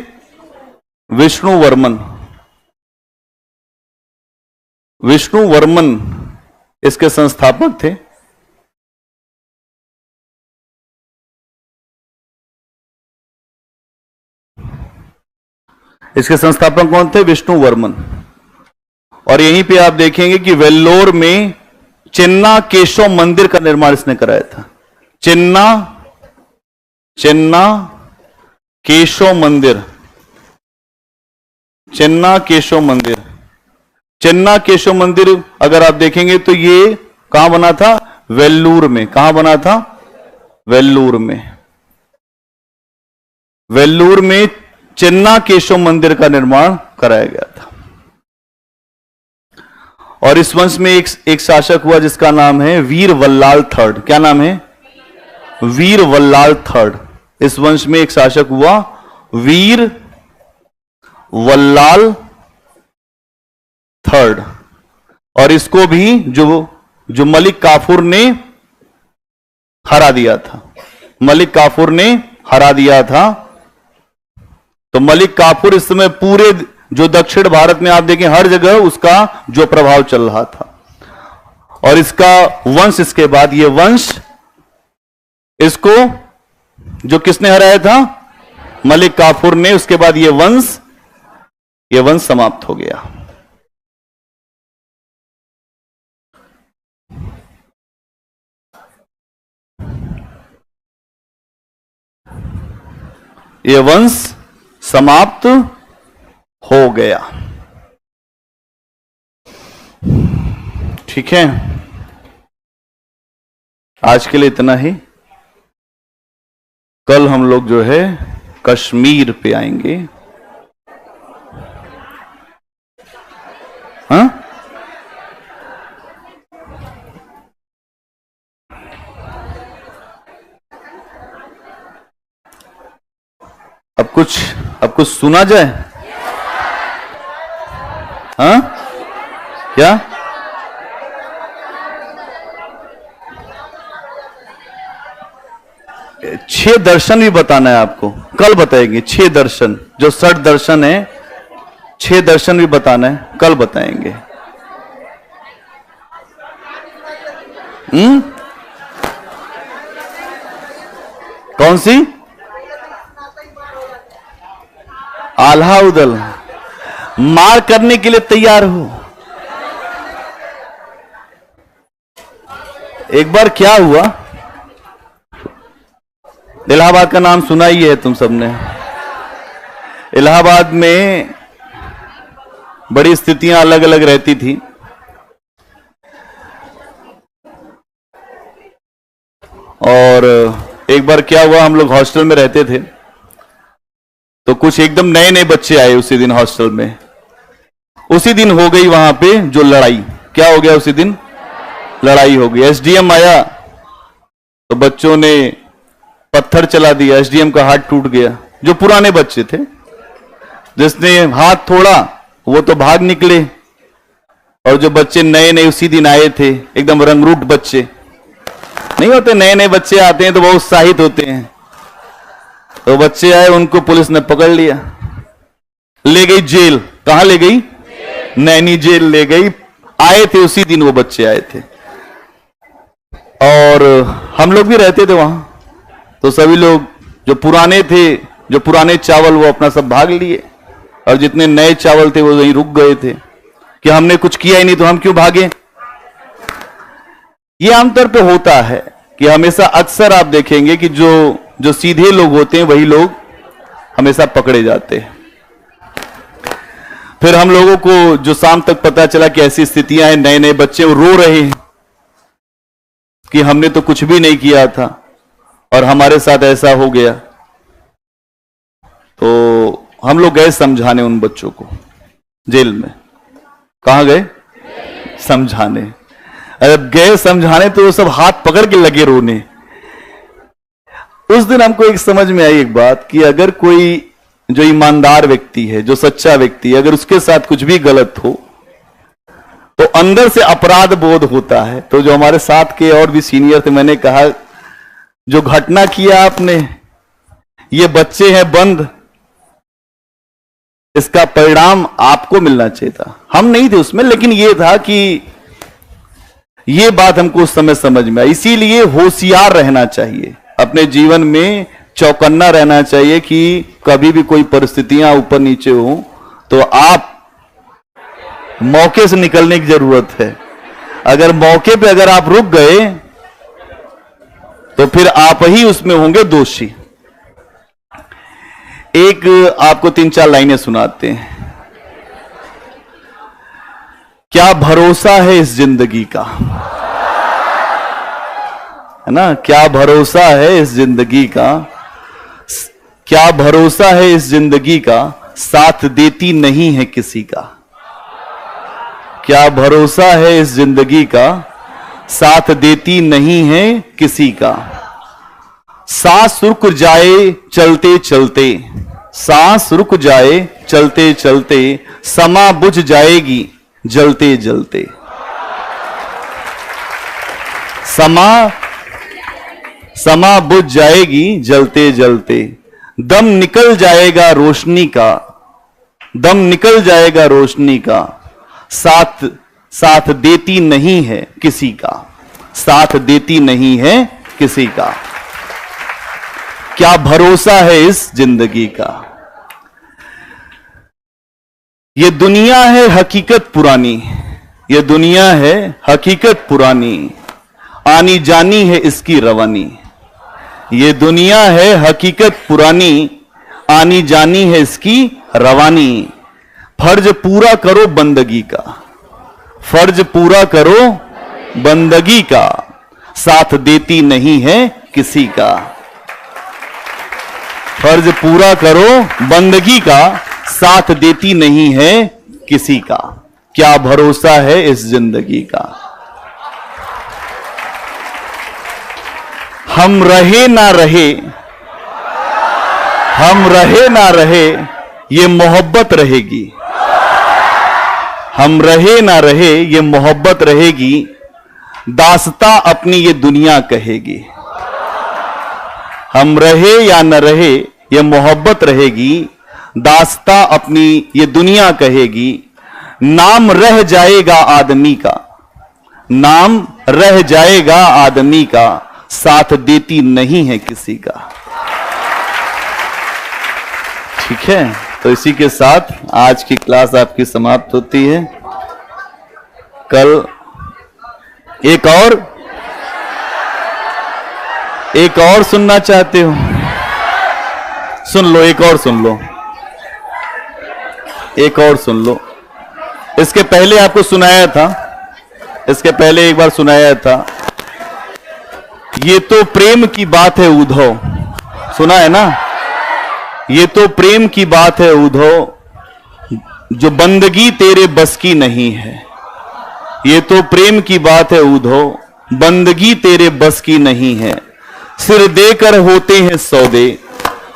S1: विष्णु वर्मन। विष्णु वर्मन इसके संस्थापक थे। इसके संस्थापक कौन थे? विष्णु वर्मन। और यहीं पे आप देखेंगे कि वेल्लोर में चिन्ना केशव मंदिर का निर्माण इसने कराया था। चिन्ना केशव मंदिर, चिन्ना केशव मंदिर। चिन्ना केशव मंदिर अगर आप देखेंगे तो ये कहां बना था? वेल्लूर में। कहां बना था? वेल्लूर में। वेल्लूर में चिन्ना केशव मंदिर का निर्माण कराया गया था। और इस वंश में एक शासक हुआ जिसका नाम है वीर वल्लाल थर्ड। क्या नाम है? वीर वल्लाल थर्ड। इस वंश में एक शासक हुआ वीर वल्लाल थर्ड, और इसको भी जो मलिक काफूर ने हरा दिया था। मलिक काफूर ने हरा दिया था। तो मलिक काफूर इस समय पूरे जो दक्षिण भारत में आप देखें हर जगह उसका जो प्रभाव चल रहा था, और इसका वंश, इसके बाद ये वंश, इसको जो किसने हराया था? मलिक काफूर ने। उसके बाद ये वंश समाप्त हो गया। ये वंश समाप्त हो गया। ठीक है, आज के लिए इतना ही। कल हम लोग जो है कश्मीर पे आएंगे। हाँ, अब कुछ सुना जाए? हाँ, क्या? 6 दर्शन भी बताना है आपको, कल बताएंगे। 6 दर्शन, जो 60 दर्शन है, 6 दर्शन भी बताना है, कल बताएंगे। कौन सी? आल्हा उदल, मार करने के लिए तैयार हो। एक बार क्या हुआ, इलाहाबाद का नाम सुना ही है तुम सबने। इलाहाबाद में बड़ी स्थितियां अलग अलग रहती थी, और एक बार क्या हुआ, हम लोग हॉस्टल में रहते थे, तो कुछ एकदम नए नए बच्चे आए उसी दिन हॉस्टल में। उसी दिन हो गई वहां पे जो लड़ाई। क्या हो गया उसी दिन? लड़ाई हो गई। एसडीएम आया तो बच्चों ने पत्थर चला दिया, एसडीएम का हाथ टूट गया। जो पुराने बच्चे थे, जिसने हाथ तोड़ा वो तो भाग निकले, और जो बच्चे नए नए उसी दिन आए थे, एकदम रंगरूट बच्चे नहीं होते, नए नए बच्चे आते हैं तो बहुत उत्साहित होते हैं, तो बच्चे आए, उनको पुलिस ने पकड़ लिया, ले गई जेल। कहां ले गई? नैनी जेल ले गई। आए थे उसी दिन वो बच्चे आए थे, और हम लोग भी रहते थे वहां, तो सभी लोग जो पुराने थे, जो पुराने चावल, वो अपना सब भाग लिए, और जितने नए चावल थे वो वहीं रुक गए थे कि हमने कुछ किया ही नहीं तो हम क्यों भागे। ये आमतौर पे होता है कि हमेशा अक्सर आप देखेंगे कि जो सीधे लोग होते हैं वही लोग हमेशा पकड़े जाते हैं। फिर हम लोगों को जो शाम तक पता चला कि ऐसी स्थितियां हैं, नए नए बच्चे रो रहे हैं कि हमने तो कुछ भी नहीं किया था और हमारे साथ ऐसा हो गया, तो हम लोग गए समझाने उन बच्चों को जेल में। कहां गए? समझाने। अब गए समझाने तो वो सब हाथ पकड़ के लगे रोने। उस दिन हमको एक समझ में आई एक बात कि अगर कोई जो ईमानदार व्यक्ति है, जो सच्चा व्यक्ति है, अगर उसके साथ कुछ भी गलत हो तो अंदर से अपराध बोध होता है। तो जो हमारे साथ के और भी सीनियर थे, मैंने कहा जो घटना किया आपने, ये बच्चे हैं बंद, इसका परिणाम आपको मिलना चाहिए था। हम नहीं थे उसमें, लेकिन यह था कि यह बात हमको उस समय समझ में आई। इसीलिए होशियार रहना चाहिए, अपने जीवन में चौकन्ना रहना चाहिए कि कभी भी कोई परिस्थितियां ऊपर नीचे हो तो आप मौके से निकलने की जरूरत है। अगर मौके पे अगर आप रुक गए तो फिर आप ही उसमें होंगे दोषी। एक आपको 3-4 लाइनें सुनाते हैं। क्या भरोसा है इस जिंदगी का, है ना? क्या भरोसा है इस जिंदगी का, क्या भरोसा है इस जिंदगी का, साथ देती नहीं है किसी का। क्या भरोसा है इस जिंदगी का, साथ देती नहीं है किसी का। सांस रुक जाए चलते चलते, सांस रुक जाए चलते चलते, समा बुझ जाएगी जलते जलते। समा बुझ जाएगी जलते जलते। दम निकल जाएगा रोशनी का, दम निकल जाएगा रोशनी का, साथ देती नहीं है किसी का, साथ देती नहीं है किसी का। क्या भरोसा है इस जिंदगी का। ये दुनिया है हकीकत पुरानी, ये दुनिया है हकीकत पुरानी, आनी जानी है इसकी रवानी। ये दुनिया है हकीकत पुरानी, आनी जानी है इसकी रवानी। फर्ज पूरा करो बंदगी का, फर्ज पूरा करो बंदगी का, साथ देती नहीं है किसी का। फर्ज पूरा करो बंदगी का, साथ देती नहीं है किसी का। क्या भरोसा है इस जिंदगी का। हम रहे ना रहे, हम रहे ना रहे, ये मोहब्बत रहेगी। हम रहे ना रहे, ये मोहब्बत रहेगी। दास्तां अपनी ये दुनिया कहेगी। हम रहे या न रहे ये मोहब्बत रहेगी, दास्ता अपनी ये दुनिया कहेगी। नाम रह जाएगा आदमी का, नाम रह जाएगा आदमी का, साथ देती नहीं है किसी का। ठीक है, तो इसी के साथ आज की क्लास आपकी समाप्त होती है। कल एक और सुनना चाहते हो? सुन लो, एक और सुन लो, एक और सुन लो। इसके पहले आपको सुनाया था, इसके पहले एक बार सुनाया था। ये तो प्रेम की बात है उद्धव, सुना है ना? ये तो प्रेम की बात है उद्धव, जो बंदगी तेरे बस की नहीं है। ये तो प्रेम की बात है उद्धव, बंदगी तेरे बस की नहीं है। सिर देकर होते हैं सौदे,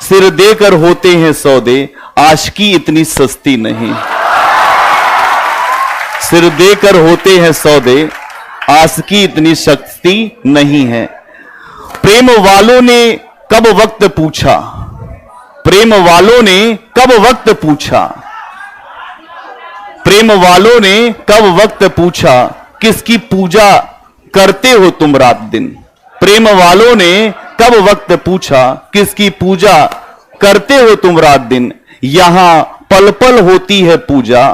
S1: सिर देकर होते हैं सौदे, आशिकी इतनी सस्ती नहीं। सिर देकर होते हैं सौदे, आशिकी इतनी सस्ती नहीं है। प्रेम वालों ने कब वक्त पूछा, प्रेम वालों ने कब वक्त पूछा, प्रेम वालों ने कब वक्त पूछा, किसकी पूजा करते हो तुम रात दिन। प्रेम वालों ने कब वक्त पूछा, किसकी पूजा करते हो तुम रात दिन। यहां पल पल होती है पूजा,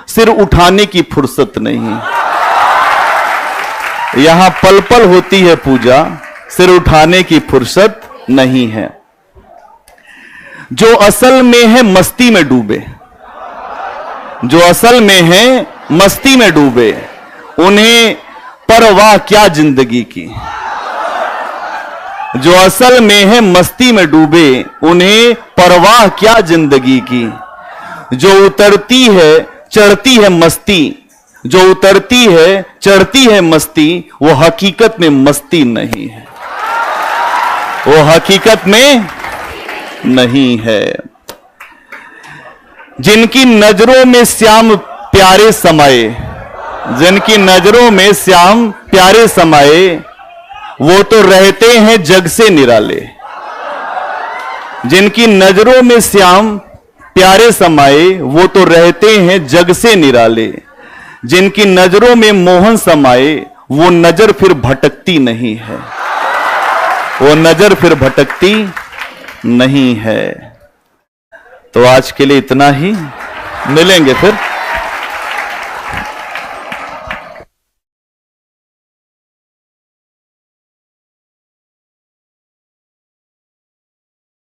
S1: सिर उठाने की फुर्सत नहीं। यहां पल पल होती है पूजा, सिर उठाने की फुर्सत नहीं है। जो असल में है मस्ती में डूबे, जो असल में है मस्ती में डूबे, उन्हें परवाह क्या जिंदगी की। जो असल में है मस्ती में डूबे, उन्हें परवाह क्या जिंदगी की। जो उतरती है चढ़ती है मस्ती, जो उतरती है चढ़ती है मस्ती, वो हकीकत में मस्ती नहीं है, वो हकीकत में नहीं है। जिनकी नजरों में श्याम प्यारे समाये, जिनकी नजरों में श्याम प्यारे समाये, वो तो रहते हैं जग से निराले। जिनकी नजरों में श्याम प्यारे समाये, वो तो रहते हैं जग से निराले। जिनकी नजरों में मोहन समाये, वो नजर फिर भटकती नहीं है, वो नजर फिर भटकती नहीं है। तो आज के लिए इतना ही, मिलेंगे फिर।